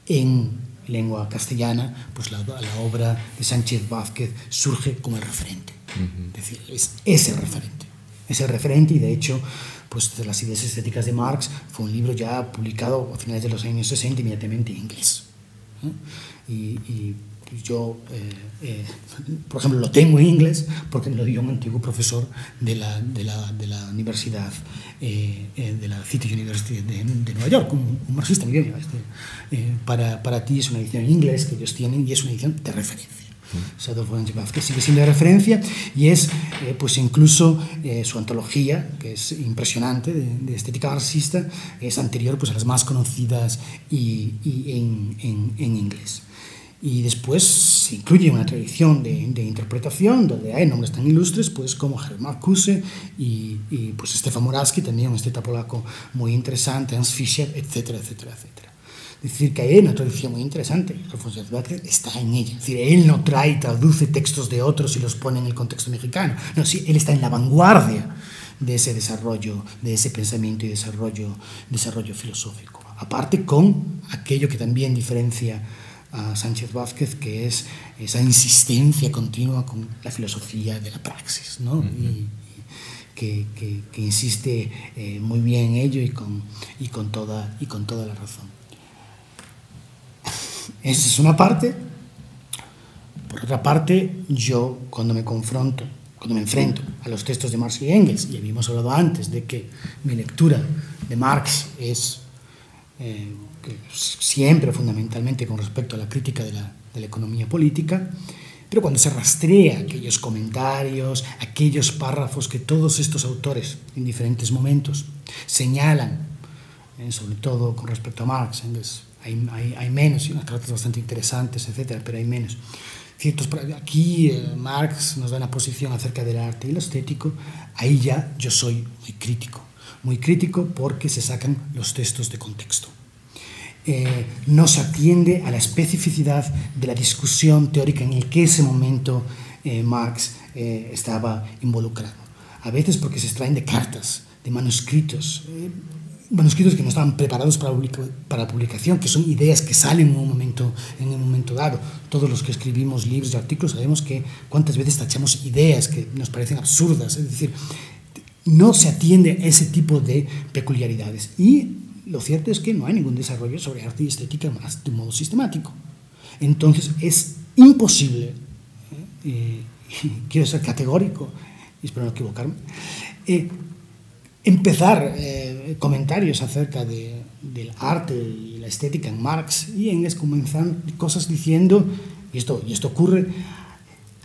en lengua castellana, pues la obra de Sánchez Vázquez surge como el referente. Es decir, es el referente y de hecho, pues de las ideas estéticas de Marx fue un libro ya publicado a finales de los años 60 inmediatamente en inglés. Y yo, por ejemplo, lo tengo en inglés porque me lo dio un antiguo profesor de la universidad, de la City University de Nueva York, un marxista muy bien. Para ti es una edición en inglés que ellos tienen y es una edición de referencia. Adolfo Sánchez Vázquez sigue siendo de referencia y es pues incluso su antología, que es impresionante, de estética marxista, es anterior pues, a las más conocidas y en inglés. Y después se incluye una tradición de interpretación donde hay nombres tan ilustres pues, como Herbert Marcuse y pues, Stefan Morawski, también un esteta polaco muy interesante, Ernst Fischer, etcétera, etcétera, etcétera. Es decir, que hay una tradición muy interesante, Alfonso Vázquez está en ella. Es decir, él no trae y traduce textos de otros y los pone en el contexto mexicano. No, sí, él está en la vanguardia de ese desarrollo, de ese pensamiento y desarrollo filosófico. Aparte con aquello que también diferencia a Sánchez Vázquez, que es esa insistencia continua con la filosofía de la praxis, ¿no? Y que insiste muy bien en ello y con toda la razón. Esa es una parte. Por otra parte, yo cuando me enfrento a los textos de Marx y Engels, y habíamos hablado antes de que mi lectura de Marx es siempre fundamentalmente con respecto a la crítica de la economía política, pero cuando se rastrea aquellos comentarios, aquellos párrafos que todos estos autores en diferentes momentos señalan, sobre todo con respecto a Marx, Engels, hay menos, y unas cartas bastante interesantes, etcétera, pero hay menos. Aquí Marx nos da una posición acerca del arte y lo estético, ahí ya yo soy muy crítico porque se sacan los textos de contexto. No se atiende a la especificidad de la discusión teórica en el que ese momento Marx estaba involucrado. A veces porque se extraen de cartas, de manuscritos que no estaban preparados para publicación, que son ideas que salen en un momento dado. Todos los que escribimos libros y artículos sabemos que cuántas veces tachamos ideas que nos parecen absurdas, es decir, no se atiende a ese tipo de peculiaridades. Y lo cierto es que no hay ningún desarrollo sobre arte y estética más de un modo sistemático. Entonces es imposible, quiero ser categórico, y espero no equivocarme, empezar comentarios acerca del arte y la estética en Marx y Engels comenzan cosas diciendo, y esto ocurre,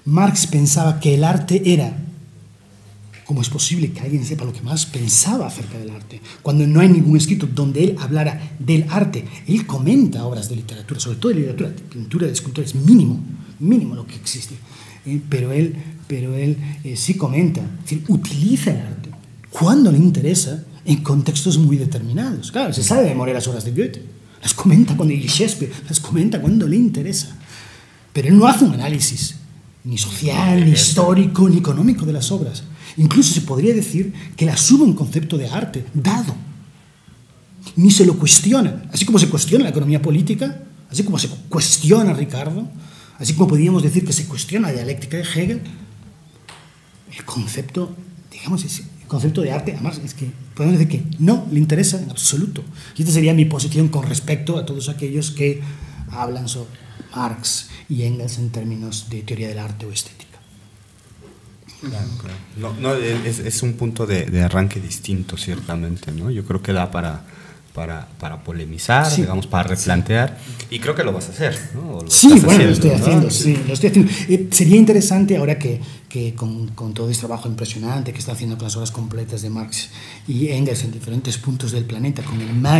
Marx pensaba que el arte era, ¿cómo es posible que alguien sepa lo que más pensaba acerca del arte? Cuando no hay ningún escrito donde él hablara del arte. Él comenta obras de literatura, sobre todo de literatura, de pintura, de escultura, es mínimo lo que existe. Pero él sí comenta, es decir, utiliza el arte cuando le interesa en contextos muy determinados. Claro, se sabe de memoria las obras de Goethe, las comenta cuando y Shakespeare, las comenta cuando le interesa. Pero él no hace un análisis ni social, ni histórico, ni económico de las obras. Incluso se podría decir que él asume un concepto de arte dado. Ni se lo cuestiona. Así como se cuestiona la economía política, así como se cuestiona Ricardo, así como podríamos decir que se cuestiona la dialéctica de Hegel, el concepto, digamos, el concepto de arte, además, es que podemos decir que no le interesa en absoluto. Y esta sería mi posición con respecto a todos aquellos que hablan sobre Marx y Engels en términos de teoría del arte o estética. Claro, claro. No, es un punto de arranque distinto, ciertamente, ¿no? Yo creo que da para polemizar, sí, digamos, para replantear, y creo que lo vas a hacer, ¿no? Sí, bueno, haciendo, lo estoy haciendo, ¿no? sí, lo estoy haciendo. Sería interesante ahora que con todo este trabajo impresionante que está haciendo con las obras completas de Marx y Engels en diferentes puntos del planeta, con la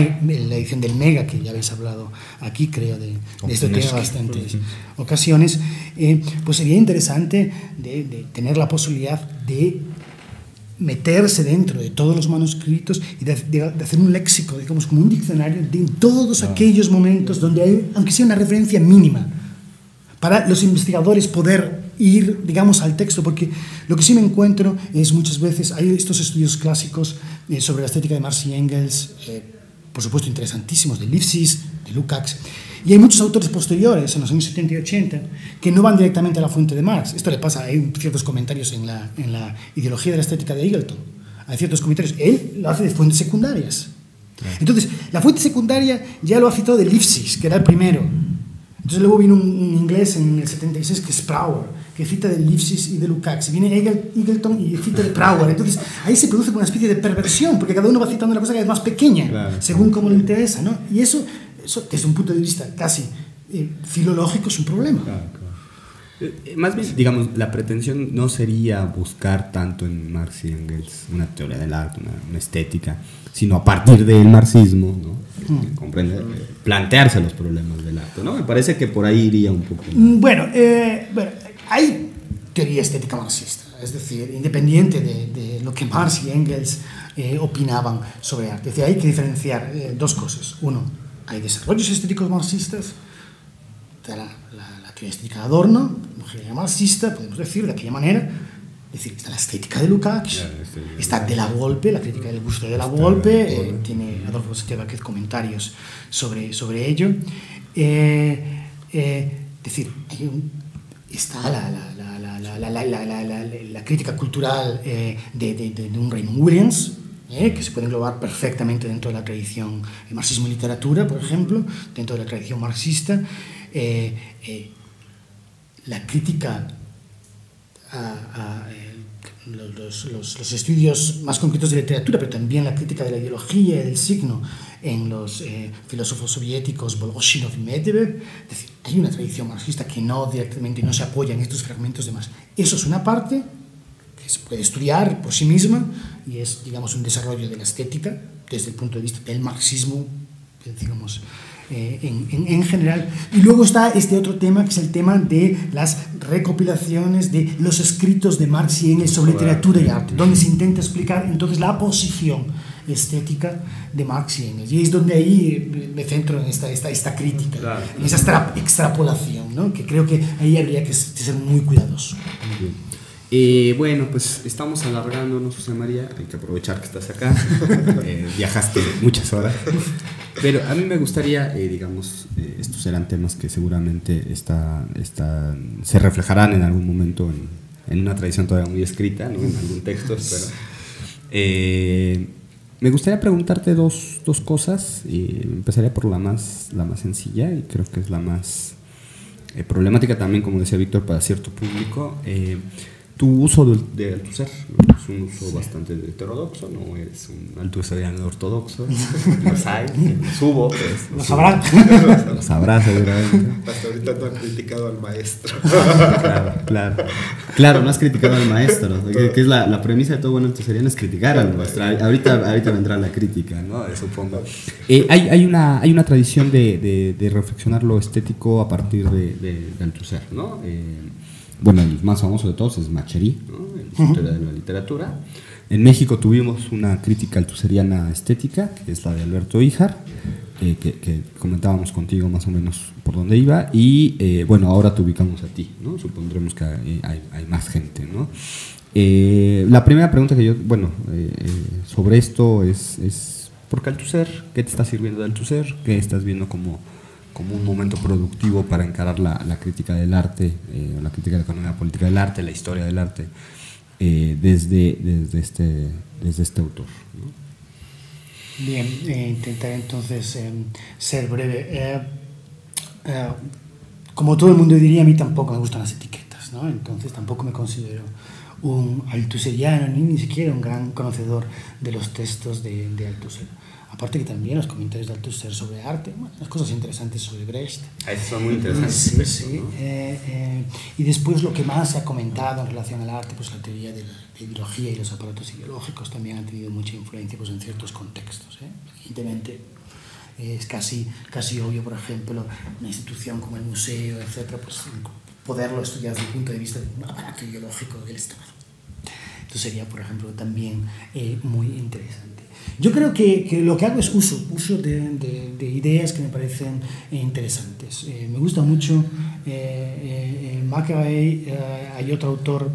edición del Mega, que ya habéis hablado aquí, creo, de este tema en bastantes ocasiones, pues sería interesante de tener la posibilidad de meterse dentro de todos los manuscritos y de hacer un léxico, digamos, como un diccionario de todos aquellos momentos donde hay, aunque sea una referencia mínima, para los investigadores poder ir, digamos, al texto, porque lo que sí me encuentro es muchas veces, hay estos estudios clásicos sobre la estética de Marx y Engels, por supuesto interesantísimos, de Lifshitz, de Lukács, y hay muchos autores posteriores, en los años 70 y 80, que no van directamente a la fuente de Marx. Esto le pasa, hay ciertos comentarios en la ideología de la estética de Eagleton. Hay ciertos comentarios, él lo hace de fuentes secundarias. Entonces, la fuente secundaria ya lo ha citado de Lifshitz, que era el primero. Entonces luego vino un inglés en el 76 que es Brouwer, que cita de Lifshitz y de Lukács. Y viene Eagleton y cita de Brouwer. Entonces ahí se produce una especie de perversión, porque cada uno va citando una cosa que es más pequeña, claro, según cómo le interesa, ¿no? Y eso, desde un punto de vista casi filológico, es un problema. Claro, claro. Más bien, digamos, la pretensión no sería buscar tanto en Marx y Engels una teoría del arte, una estética, sino a partir del marxismo, ¿no? Comprender, plantearse los problemas del arte, ¿no? Me parece que por ahí iría un poco. Bueno, hay teoría estética marxista, es decir, independiente de lo que Marx y Engels opinaban sobre arte. Es decir, hay que diferenciar dos cosas. Uno, hay desarrollos estéticos marxistas, la teoría estética de Adorno, la marxista, podemos decir de aquella manera. Es decir, está la estética de Lukács, está de la Volpe, la crítica del gusto de la Volpe, tiene Adolfo Sánchez Vázquez comentarios sobre ello. Es decir, está la crítica cultural de un Raymond Williams, que se puede englobar perfectamente dentro de la tradición del marxismo y literatura, por ejemplo, dentro de la tradición marxista. La crítica los estudios más concretos de literatura, pero también la crítica de la ideología y del signo en los filósofos soviéticos Voloshinov y Medvedev. Es decir, hay una tradición marxista que no directamente no se apoya en estos fragmentos de Marx. Eso es una parte que se puede estudiar por sí misma y es, digamos, un desarrollo de la estética desde el punto de vista del marxismo, digamos, en general. Y luego está este otro tema, que es el tema de las recopilaciones de los escritos de Marx y Engels sobre literatura y arte, donde se intenta explicar entonces la posición estética de Marx y Engels. Y es donde ahí me centro en esta crítica, claro, en esa extrapolación, ¿no? Que creo que ahí habría que ser muy cuidadoso. Bueno, pues estamos alargándonos, José María, hay que aprovechar que estás acá, viajaste muchas horas, pero a mí me gustaría, digamos, estos serán temas que seguramente se reflejarán en algún momento en una tradición todavía muy escrita, ¿no? En algún texto, espero. Me gustaría preguntarte dos cosas, empezaría por la más sencilla y creo que es la más problemática también, como decía Víctor, para cierto público. Tu uso de Althusser, ¿no? Es un uso bastante heterodoxo, no es un althuseriano ortodoxo, los hay, los hubo, pues, lo sabrán. Lo sabrás seguramente. Hasta ahorita no han criticado al maestro. Claro, no has criticado al maestro, que es la premisa de todo buen althuseriano, es criticar al maestro. Ahorita vendrá la crítica, ¿no? Supongo. Hay una tradición de reflexionar lo estético a partir de Althusser, ¿no? Bueno, el más famoso de todos es Machery, ¿no? En la historia de la literatura. En México tuvimos una crítica althusseriana estética, que es la de Alberto Híjar, que comentábamos contigo más o menos por dónde iba, y bueno, ahora te ubicamos a ti, ¿no? Supondremos que hay más gente, ¿no? La primera pregunta que yo, sobre esto es ¿por qué Althusser? ¿Qué te está sirviendo de Althusser? ¿Qué estás viendo como un momento productivo para encarar la crítica del arte, la crítica de la economía política del arte, la historia del arte, desde este autor, ¿no? Bien, intentaré entonces ser breve. Como todo el mundo diría, a mí tampoco me gustan las etiquetas, ¿no? Entonces tampoco me considero un althuseriano ni siquiera un gran conocedor de los textos de Althusser. Aparte que también los comentarios de Althusser sobre arte, bueno, las cosas interesantes sobre Brecht. Son muy interesantes. Sí, sí. Y después lo que más se ha comentado en relación al arte, pues la teoría de la ideología y los aparatos ideológicos también han tenido mucha influencia, pues, en ciertos contextos. Evidentemente es casi obvio, por ejemplo, una institución como el museo, etcétera, pues poderlo estudiar desde el punto de vista de un aparato ideológico del Estado. Esto sería, por ejemplo, también muy interesante. Yo creo que lo que hago es uso de ideas que me parecen interesantes. Me gusta mucho Machiavelli. Hay otro autor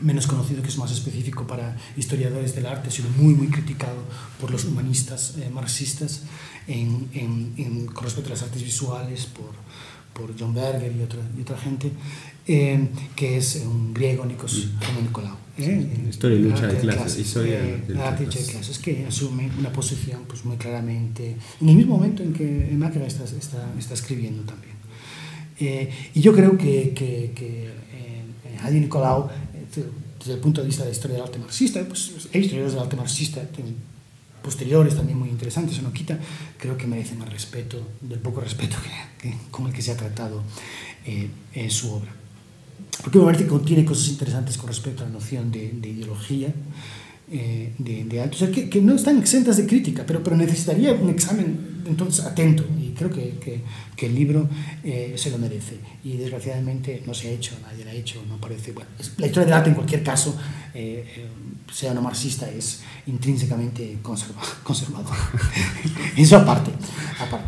menos conocido que es más específico para historiadores del arte, ha sido muy criticado por los humanistas marxistas con respecto a las artes visuales, por John Berger y otra gente, que es un griego, Nikos Nicolau. Historia y lucha de clases. Arte y lucha de clases, que asume una posición, pues, muy claramente en el mismo momento en que Machiavelli está escribiendo también. Y yo creo que Hadi Nicolau, desde el punto de vista de la historia del arte marxista, pues hay historiadores del arte marxista posteriores también muy interesantes, eso no quita, creo que merecen más respeto, del poco respeto con el que se ha tratado su obra. Porque me parece que contiene cosas interesantes con respecto a la noción de ideología de Althusser, que no están exentas de crítica, pero necesitaría un examen entonces atento, y creo que el libro se lo merece, y desgraciadamente no se ha hecho, nadie lo ha hecho, no parece. Bueno, la historia del arte en cualquier caso, sea no marxista, es intrínsecamente conservador. Eso aparte.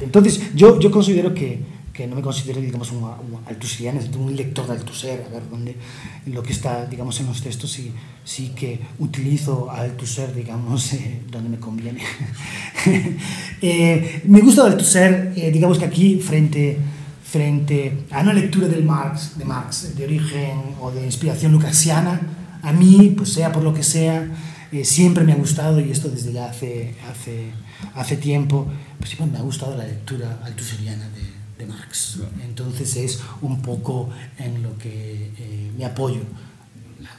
Entonces yo considero que no me considero, digamos, un althusseriano, un lector de Althusser, a ver, donde lo que está, digamos, en los textos sí que utilizo a Althusser, digamos, donde me conviene. Me gusta Althusser, digamos que aquí, frente a una lectura de Marx, de origen o de inspiración lucasiana, a mí, pues sea por lo que sea, siempre me ha gustado, y esto desde ya hace tiempo, pues siempre me ha gustado la lectura althusseriana de Marx. Entonces es un poco en lo que me apoyo, la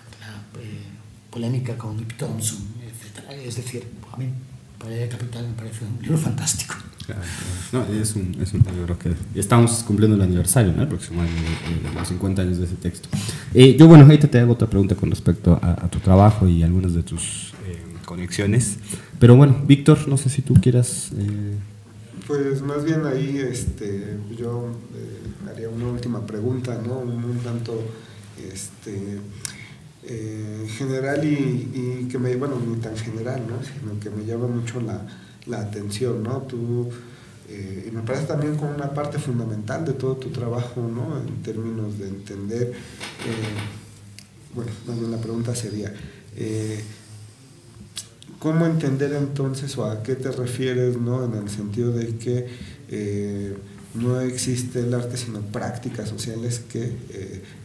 polémica con Ip Thompson, etc. Es decir, a mí Pared de Capital me parece un libro fantástico. Claro. No, es un libro que estamos cumpliendo el aniversario, ¿no? El próximo año, los 50 años de ese texto. Yo, bueno, ahorita te hago otra pregunta con respecto a tu trabajo y algunas de tus conexiones. Pero bueno, Víctor, no sé si tú quieras... Pues más bien ahí yo haría una última pregunta, ¿no? Un tanto general y que me, bueno, ni tan general, ¿no? Sino que me llama mucho la atención, ¿no? Y me parece también como una parte fundamental de todo tu trabajo, ¿no? En términos de entender, bueno, más bien la pregunta sería, ¿cómo entender entonces o a qué te refieres, ¿no? En el sentido de que no existe el arte sino prácticas sociales que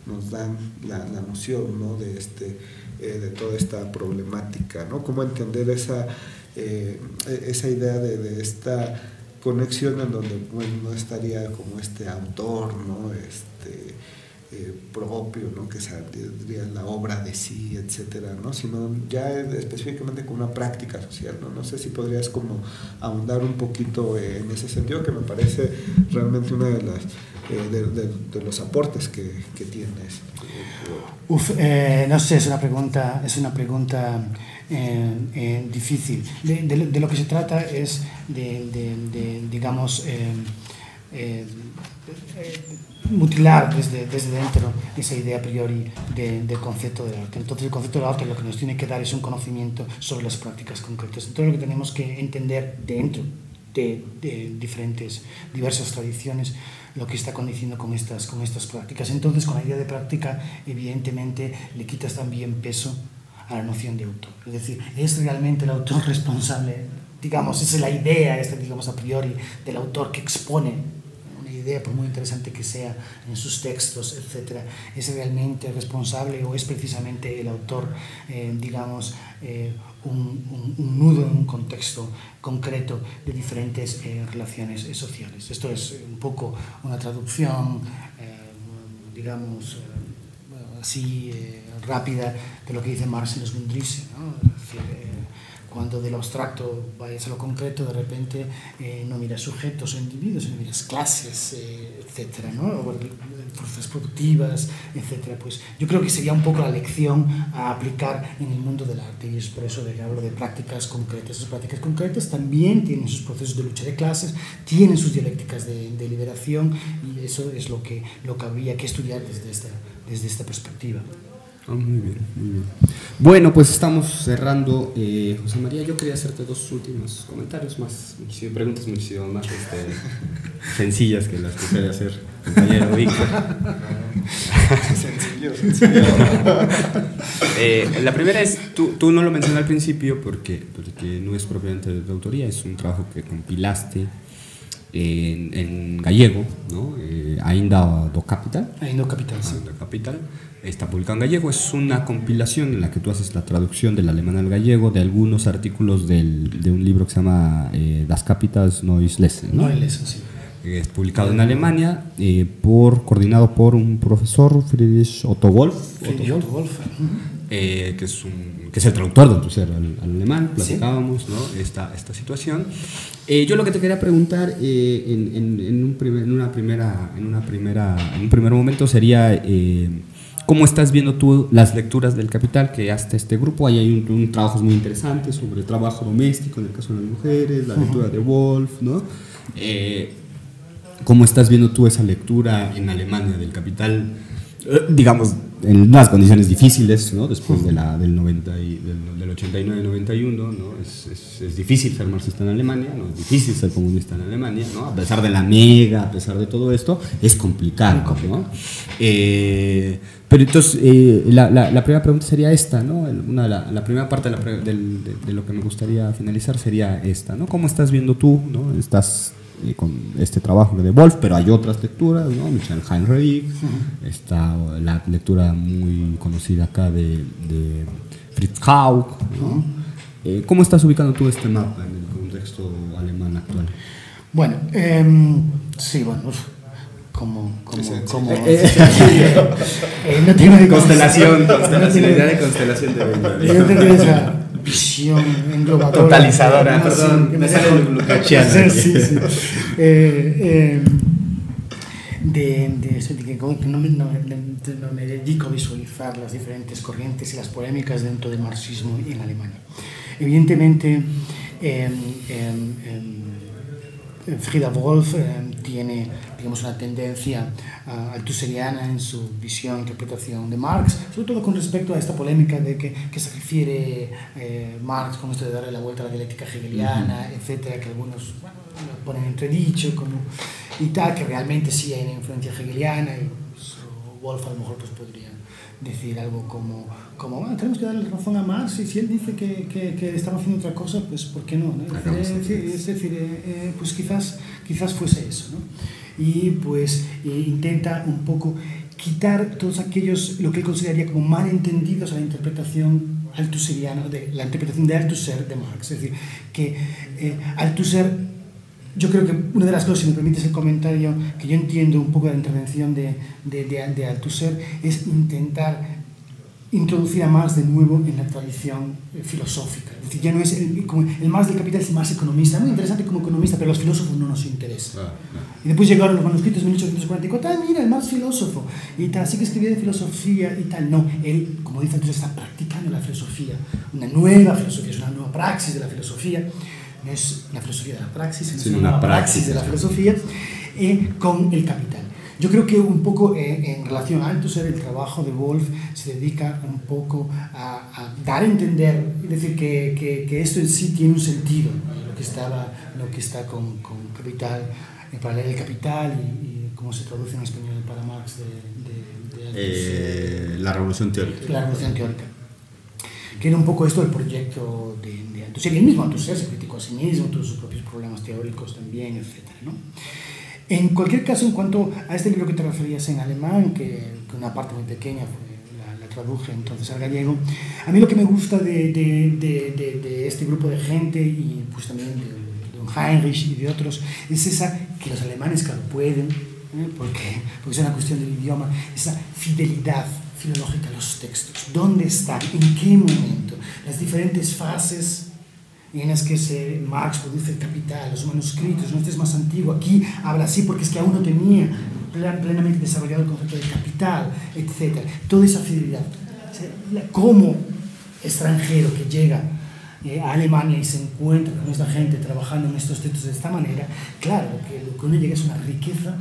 nos dan la noción, ¿no? de toda esta problemática, ¿no? ¿Cómo entender esa idea de esta conexión en donde, bueno, no estaría como este autor, ¿no? Propio, ¿no? Que sería la obra de sí, etcétera, ¿no? Sino ya específicamente con una práctica social, ¿no? No sé si podrías como ahondar un poquito en ese sentido, que me parece realmente una de las de los aportes que tienes. No sé, es una pregunta difícil. De lo que se trata es digamos, mutilar desde dentro esa idea a priori del concepto del arte. Entonces el concepto del arte lo que nos tiene que dar es un conocimiento sobre las prácticas concretas. Entonces lo que tenemos que entender dentro de diversas tradiciones lo que está aconteciendo con estas prácticas. Entonces con la idea de práctica evidentemente le quitas también peso a la noción de autor. Es decir, ¿es realmente el autor responsable? Digamos, esa es la idea digamos, a priori del autor que expone idea, por muy interesante que sea en sus textos, etcétera, ¿es realmente responsable o es precisamente el autor, digamos, un nudo en un contexto concreto de diferentes relaciones sociales? Esto es un poco una traducción, digamos, así rápida de lo que dice Marx en los Grundrisse, ¿no? Es decir, cuando del abstracto vayas a lo concreto, de repente no miras sujetos o individuos, sino miras clases, etcétera, ¿no? O fuerzas productivas, etcétera. Pues yo creo que sería un poco la lección a aplicar en el mundo del arte, y es por eso que hablo de prácticas concretas. Esas prácticas concretas también tienen sus procesos de lucha de clases, tienen sus dialécticas de liberación, y eso es lo que habría que estudiar desde esta perspectiva. Muy bien, muy bien. Bueno, pues estamos cerrando. José María, yo quería hacerte dos últimos comentarios más, preguntas muchísimo más sencillas que las que puede hacer el compañero Víctor. Sencillo. La primera es, tú no lo mencioné al principio porque no es propiamente de tu autoría, es un trabajo que compilaste en gallego, ¿no? Ainda do Capital. Ainda do Capital, sí. Ainda do Capital. Está publicado en gallego, es una compilación en la que tú haces la traducción del alemán al gallego de algunos artículos de un libro que se llama Das Kapitals Neues Lesen, ¿no? Neues Lesen, sí. Es publicado en Alemania, coordinado por un profesor, Friedrich Otto Wolf, que es el traductor de Althusser al alemán. Platicábamos, ¿no? esta situación. Yo lo que te quería preguntar en un primer momento sería ¿cómo estás viendo tú las lecturas del Capital que hace este grupo? Ahí hay un trabajos muy interesantes sobre trabajo doméstico en el caso de las mujeres, la lectura de Wolf, ¿no? ¿Cómo estás viendo tú esa lectura en Alemania del Capital? Digamos, en unas condiciones difíciles, ¿no? Después del 89-91, ¿no? Es difícil ser marxista en Alemania, ¿no? Es difícil ser comunista en Alemania, ¿no? A pesar de la mega, a pesar de todo esto, es complicado, ¿no? Pero entonces, la primera pregunta sería esta, ¿no? La primera parte de lo que me gustaría finalizar sería esta, ¿no? ¿Cómo estás viendo tú, ¿no? Estás con este trabajo de Wolf, pero hay otras lecturas, ¿no? Michael Heinrich, está la lectura muy conocida acá de Fritz Haug, ¿no? ¿Cómo estás ubicando tú este mapa en el contexto alemán actual? Bueno, sí, bueno, como no tengo constelación, la idea de constelación de Benjamin. Yo tengo esa visión englobadora, totalizadora, perdón, me sale el lucachiano. Sí. Que no me dedico a visualizar las diferentes corrientes y las polémicas dentro del marxismo en Alemania. Evidentemente, Frieda Wolf tiene, digamos, una tendencia althusseriana en su visión e interpretación de Marx, sobre todo con respecto a esta polémica de que se refiere Marx con esto de darle la vuelta a la dialéctica hegeliana, etcétera, que algunos lo ponen entredicho y tal, que realmente sí hay una influencia hegeliana, y pues, Wolf a lo mejor pues podría decir algo como bueno, tenemos que darle razón a Marx, y si él dice que estamos haciendo otra cosa, pues ¿por qué no? Es decir, pues quizás fuese eso, ¿no? Y pues intenta un poco quitar todos aquellos, lo que él consideraría como malentendidos a la interpretación althusseriana, la interpretación de Althusser de Marx. Es decir, que Althusser, yo creo que una de las cosas, si me permites el comentario, que yo entiendo un poco de la intervención de Althusser, es intentar introducir a Marx de nuevo en la tradición filosófica. Es decir, ya no es el Marx del Capital, es más economista, muy interesante como economista, pero los filósofos no nos interesan. Y después llegaron los manuscritos de 1844, mira, el Marx filósofo, y tal, sí que escribía de filosofía y tal. No, él, como dice, entonces está practicando la filosofía, una nueva filosofía, es una nueva praxis de la filosofía. No es una filosofía de la praxis, sino una praxis de la filosofía con el Capital. Yo creo que un poco en relación a Althusser, el trabajo de Wolf se dedica un poco a dar a entender, es decir, que esto en sí tiene un sentido, ¿no? lo que está con Capital, para leer el Capital y cómo se traduce en español para Marx de Althusser. La revolución teórica. La revolución teórica. Que era un poco esto el proyecto de Althusser. Y el mismo Althusser se criticó a sí mismo, tuvo sus propios problemas teóricos también, etc., ¿no? En cualquier caso, en cuanto a este libro que te referías en alemán, que una parte muy pequeña la traduje entonces al gallego, a mí lo que me gusta de este grupo de gente, y pues también de Heinrich y de otros, es esa que los alemanes, claro, pueden, porque es una cuestión del idioma, esa fidelidad filológica los textos. ¿Dónde están? ¿En qué momento? Las diferentes fases en las que Marx produce el Capital, los manuscritos, no, este es más antiguo, aquí habla así porque es que aún no tenía plenamente desarrollado el concepto de capital, etc. Toda esa fidelidad. Como extranjero que llega a Alemania y se encuentra con esta gente trabajando en estos textos de esta manera, claro, lo que uno llega es una riqueza,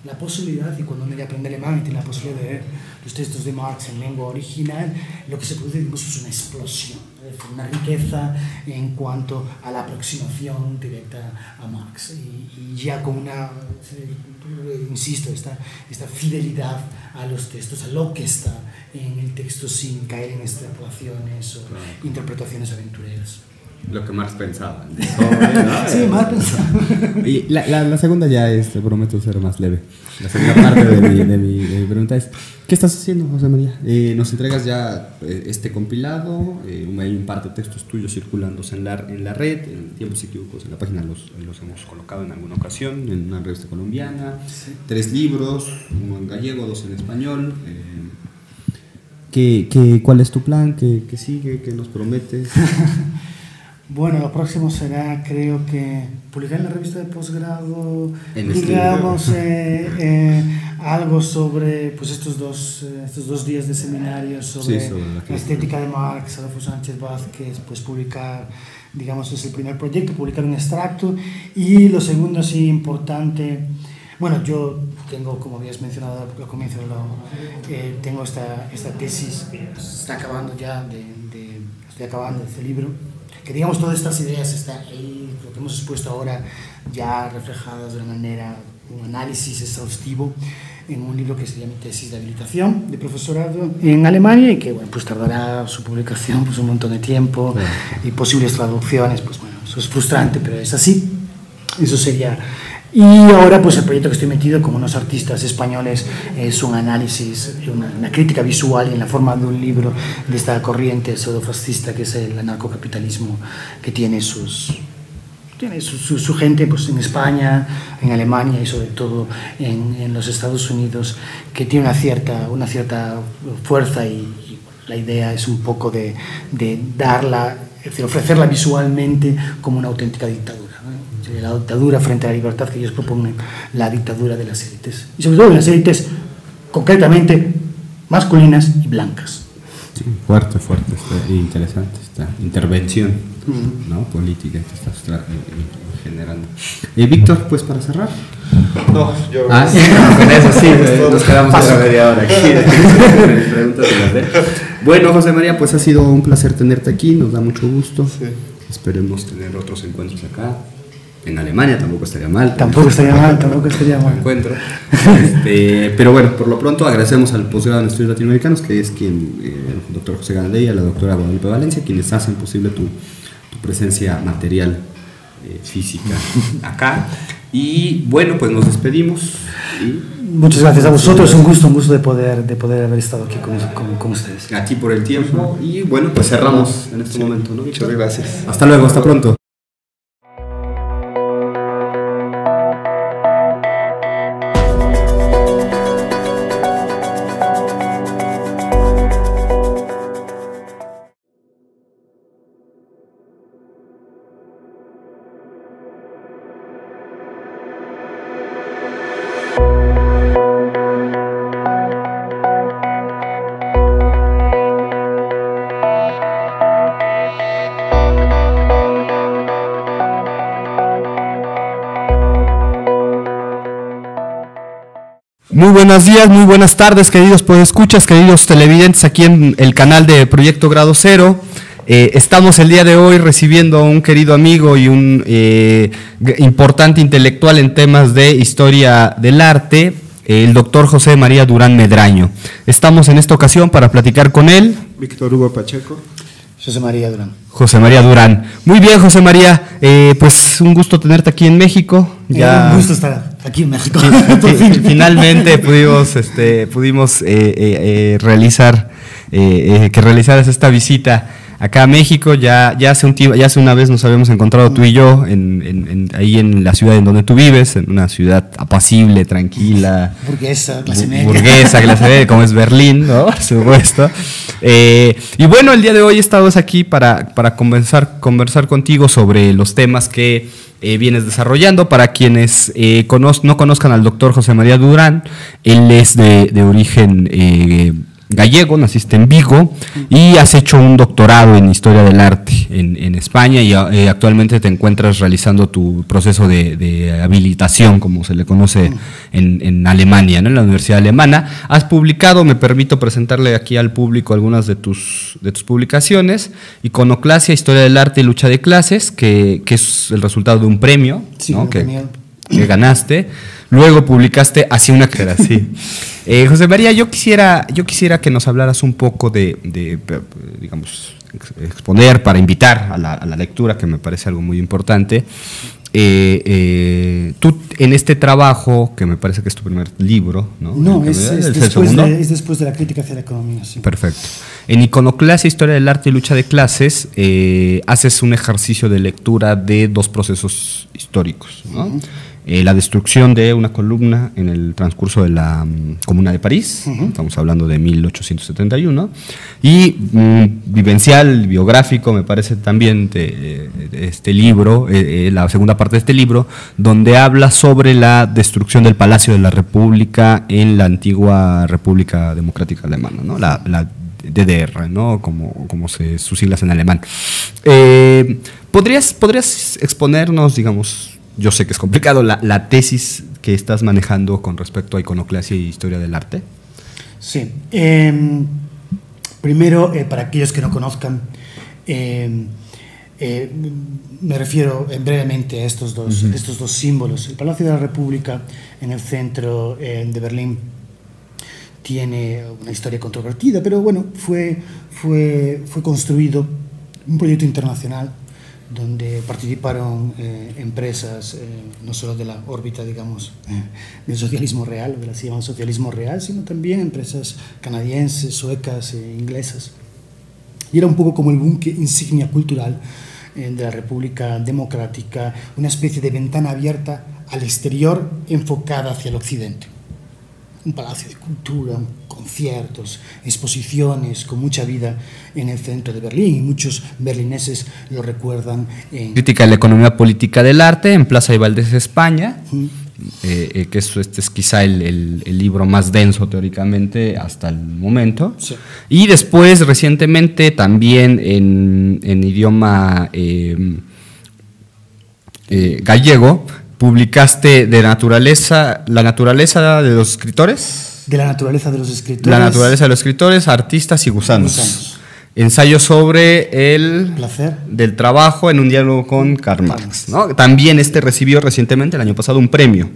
la posibilidad, y cuando uno ya aprende alemán y tiene la posibilidad de leer los textos de Marx en lengua original, lo que se produce es una explosión, es decir, una riqueza en cuanto a la aproximación directa a Marx, y ya con una, insisto, esta fidelidad a los textos, a lo que está en el texto, sin caer en extrapolaciones o interpretaciones aventureras. Lo que Marx pensaba. Sí, Marx pensaba. Y la segunda ya es, te prometo ser más leve. La segunda parte de mi pregunta es, ¿qué estás haciendo, José María? Nos entregas ya este compilado, hay un par de textos tuyos circulándose en la red, en tiempos equívocos en la página los hemos colocado en alguna ocasión, en una revista colombiana, sí. 3 libros, uno en gallego, 2 en español. ¿Cuál es tu plan? ¿Qué sigue? ¿Qué nos prometes? Bueno, lo próximo será, creo que, publicar en la revista de posgrado, digamos, algo sobre pues, estos dos días de seminario sobre la estética de Marx, Adolfo Sánchez Vázquez, pues publicar, digamos, es el primer proyecto, publicar un extracto. Y lo segundo, sí, importante, bueno, yo tengo, como habías mencionado al comienzo, tengo esta tesis que está acabando ya, estoy acabando este libro, que digamos todas estas ideas están ahí, lo que hemos expuesto ahora, ya reflejadas de una manera, un análisis exhaustivo en un libro que se llama Tesis de habilitación de profesorado en Alemania, y que bueno, pues tardará su publicación pues un montón de tiempo, y posibles traducciones, pues bueno, eso es frustrante, pero es así, eso sería. Y ahora pues el proyecto que estoy metido con unos artistas españoles es un análisis, una crítica visual en la forma de un libro de esta corriente pseudofascista que es el anarcocapitalismo, que tiene su gente pues, en España, en Alemania y sobre todo en los Estados Unidos, que tiene una cierta fuerza, y la idea es un poco de darla, es decir, ofrecerla visualmente como una auténtica dictadura. La dictadura frente a la libertad que ellos proponen, la dictadura de las élites, y sobre todo de las élites concretamente masculinas y blancas. Sí, fuerte, está interesante esta intervención ¿no? política que estás generando. Víctor, pues para cerrar. No, yo... con eso sí, nos quedamos otra media hora aquí. Preguntas de las de... Bueno, José María, pues ha sido un placer tenerte aquí, nos da mucho gusto. Sí. Esperemos tener otros encuentros acá. En Alemania tampoco estaría mal. Tampoco estaría mal. Encuentro. Pero bueno, por lo pronto agradecemos al posgrado en Estudios Latinoamericanos, que es quien, el doctor José Gandey y a la doctora Guadalupe Valencia, quienes hacen posible tu presencia material, física, acá. Y bueno, pues nos despedimos. Muchas gracias a vosotros, un gusto de poder haber estado aquí con ustedes. A ti por el tiempo. Y bueno, pues cerramos en este momento, ¿no? Muchas gracias. Hasta luego, hasta pronto. Muy buenos días, muy buenas tardes, queridos podescuchas, queridos televidentes aquí en el canal de Proyecto Grado Cero. Estamos el día de hoy recibiendo a un querido amigo y un importante intelectual en temas de historia del arte, el doctor José María Durán Medraño. Estamos en esta ocasión para platicar con él. Víctor Hugo Pacheco. José María Durán. José María Durán. Muy bien, José María, pues un gusto tenerte aquí en México. Ya, un gusto estar aquí en México. Finalmente pudimos realizar que realizaras esta visita acá a México. Ya hace una vez nos habíamos encontrado tú y yo ahí en la ciudad en donde tú vives, en una ciudad apacible, tranquila. Burguesa, clase media. Burguesa, clase media, como es Berlín, ¿no? Por supuesto. Y bueno, el día de hoy estamos aquí para conversar contigo sobre los temas que vienes desarrollando. Para quienes no conozcan al doctor José María Durán, él es de origen gallego, naciste en Vigo y has hecho un doctorado en Historia del Arte en España y actualmente te encuentras realizando tu proceso de habilitación, como se le conoce en Alemania, ¿no? En la Universidad Alemana. Has publicado, me permito presentarle aquí al público algunas de tus publicaciones: Iconoclasia, Historia del Arte y Lucha de Clases, que es el resultado de un premio, sí, ¿no? que ganaste. Luego publicaste Así una carrera, sí. José María, yo quisiera que nos hablaras un poco digamos, exponer, para invitar a la lectura, que me parece algo muy importante. Tú en este trabajo, que me parece que es tu primer libro, ¿no? No, es después de la crítica hacia la economía, sí. Perfecto. En Iconoclasia, Historia del Arte y Lucha de Clases, haces un ejercicio de lectura de dos procesos históricos, ¿no? La destrucción de una columna en el transcurso de la Comuna de París, estamos hablando de 1871, y vivencial, biográfico, me parece también, de este libro, la segunda parte de este libro, donde habla sobre la destrucción del Palacio de la República en la antigua República Democrática Alemana, ¿no? La DDR, ¿no? Como sus siglas en alemán. ¿Podrías exponernos, digamos, yo sé que es complicado, la tesis que estás manejando con respecto a Iconoclasia y Historia del Arte? Sí. Primero, para aquellos que no conozcan, me refiero brevemente a estos dos símbolos. El Palacio de la República, en el centro de Berlín, tiene una historia controvertida, pero bueno, fue construido un proyecto internacional donde participaron empresas no solo de la órbita, digamos, del socialismo real, de la se llama socialismo real, sino también empresas canadienses, suecas, inglesas. Y era un poco como el buque insignia cultural de la República Democrática, una especie de ventana abierta al exterior enfocada hacia el occidente. Un palacio de cultura, conciertos, exposiciones con mucha vida en el centro de Berlín, y muchos berlineses lo recuerdan. Crítica de la economía política del arte, en Plaza de Valdés, España, que este es quizá el libro más denso teóricamente hasta el momento. Sí. Y después, recientemente, también en idioma gallego, publicaste la naturaleza de los escritores. De la naturaleza de los escritores. La naturaleza de los escritores, artistas y gusanos. Ensayo sobre el placer del trabajo en un diálogo con Karl Marx, ¿no? También recibió recientemente, el año pasado, un premio.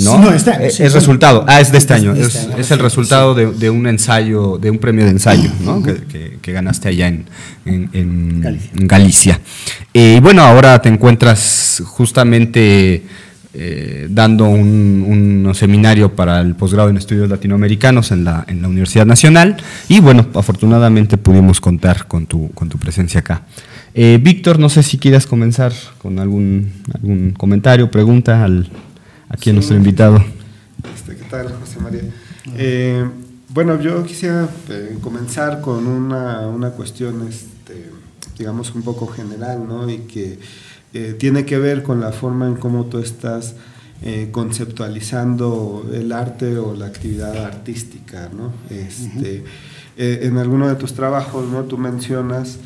¿No? Este año, es resultado. Es de este año. Es el resultado de un ensayo, de un premio de ensayo, ¿no? que ganaste allá en Galicia. Y bueno, ahora te encuentras justamente dando un seminario para el posgrado en estudios latinoamericanos en la Universidad Nacional, y bueno, afortunadamente pudimos contar con tu presencia acá. Víctor, no sé si quieras comenzar con algún comentario, pregunta aquí a nuestro invitado. ¿Qué tal, José María? Bueno, yo quisiera comenzar con una cuestión, digamos, un poco general, ¿no? Y que tiene que ver con la forma en cómo tú estás conceptualizando el arte o la actividad artística, ¿no? En alguno de tus trabajos, ¿no? Tú mencionas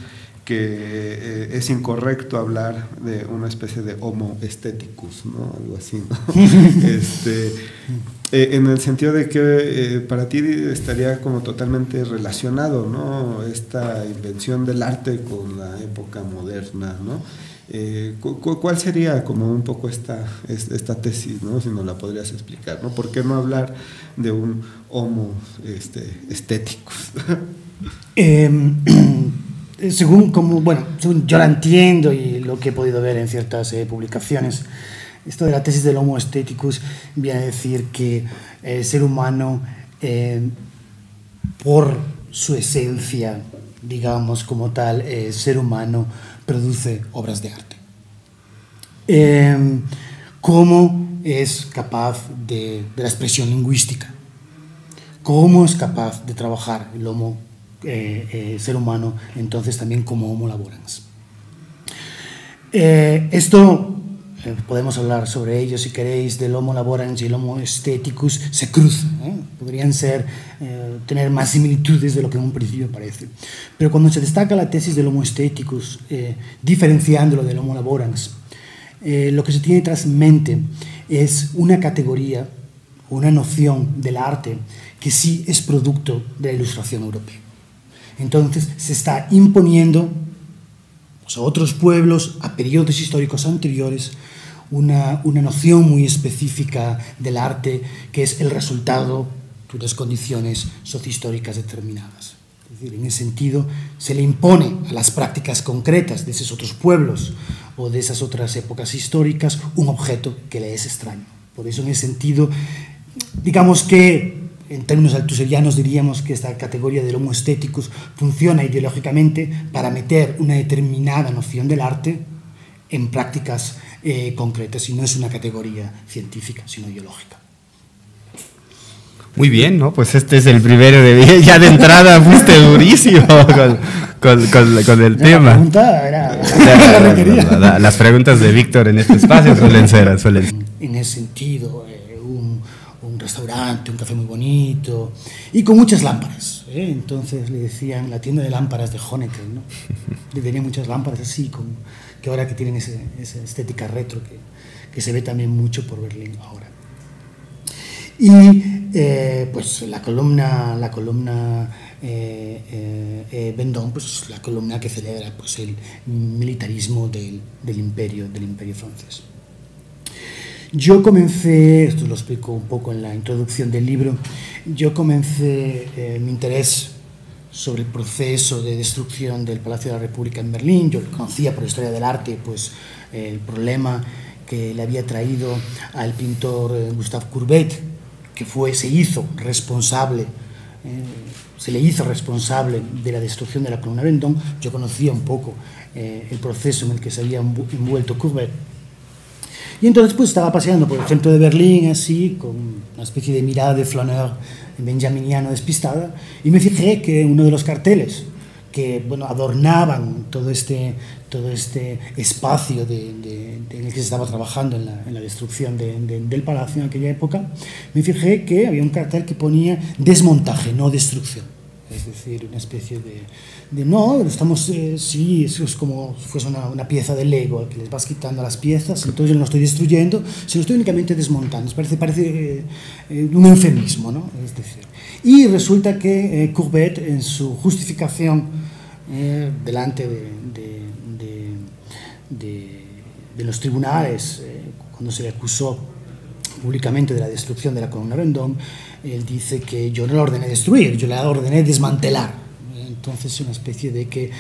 que es incorrecto hablar de una especie de homo aestheticus, ¿no? Algo así, ¿no? En el sentido de que para ti estaría como totalmente relacionado, ¿no? Esta invención del arte con la época moderna, ¿no? ¿Cuál sería como un poco esta tesis, ¿no? Si nos la podrías explicar, ¿no? ¿Por qué no hablar de un homo aestheticus? Según yo la entiendo y lo que he podido ver en ciertas publicaciones, esto de la tesis del homo aestheticus viene a decir que el ser humano, por su esencia digamos, como tal, ser humano produce obras de arte. ¿Cómo es capaz de la expresión lingüística? ¿Cómo es capaz de trabajar el homo ser humano, entonces también como homo laborans? Esto podemos hablar sobre ello si queréis, del homo laborans y el homo aestheticus se cruzan, podrían tener más similitudes de lo que en un principio parece, pero cuando se destaca la tesis del homo aestheticus, diferenciándolo del homo laborans, lo que se tiene tras mente es una categoría, una noción del arte que sí es producto de la Ilustración europea. Entonces se está imponiendo a otros pueblos, a periodos históricos anteriores, una noción muy específica del arte que es el resultado de unas condiciones sociohistóricas determinadas. Es decir, en ese sentido se le impone a las prácticas concretas de esos otros pueblos o de esas otras épocas históricas un objeto que le es extraño. Por eso, en ese sentido, digamos que en términos altuserianos diríamos que esta categoría del homo aestheticus funciona ideológicamente para meter una determinada noción del arte en prácticas concretas, y no es una categoría científica, sino ideológica. Muy bien, ¿no? Pues este es el primero ya de entrada fuiste durísimo con el tema. La pregunta era... Las preguntas de Víctor en este espacio suelen ser. En ese sentido, un restaurante, un café muy bonito y con muchas lámparas. Entonces le decían la tienda de lámparas de Honecker, ¿no? Le tenía muchas lámparas así, que ahora que tienen esa estética retro que se ve también mucho por Berlín ahora. Y pues la columna Vendôme, pues la columna que celebra pues el militarismo del imperio francés. Yo comencé, esto lo explico un poco en la introducción del libro, yo comencé mi interés sobre el proceso de destrucción del Palacio de la República en Berlín. Yo conocía por la historia del arte pues el problema que le había traído al pintor Gustave Courbet, que se le hizo responsable de la destrucción de la columna Vendôme. Yo conocía un poco el proceso en el que se había envuelto Courbet. Y entonces pues estaba paseando por el centro de Berlín así, con una especie de mirada de flaneur benjaminiano despistada, y me fijé que uno de los carteles que adornaban todo este espacio en el que se estaba trabajando en la destrucción del palacio en aquella época, me fijé que había un cartel que ponía desmontaje, no destrucción. Es decir, una especie no, estamos, sí, eso es como si fuese una pieza de Lego, que les vas quitando las piezas, entonces yo no lo estoy destruyendo, sino estoy únicamente desmontando. Parece un eufemismo, ¿no? Es decir, y resulta que Courbet, en su justificación delante de los tribunales, cuando se le acusó públicamente de la destrucción de la columna Vendôme, él dice que yo no la ordené destruir, yo la ordené desmantelar. Entonces, una especie de que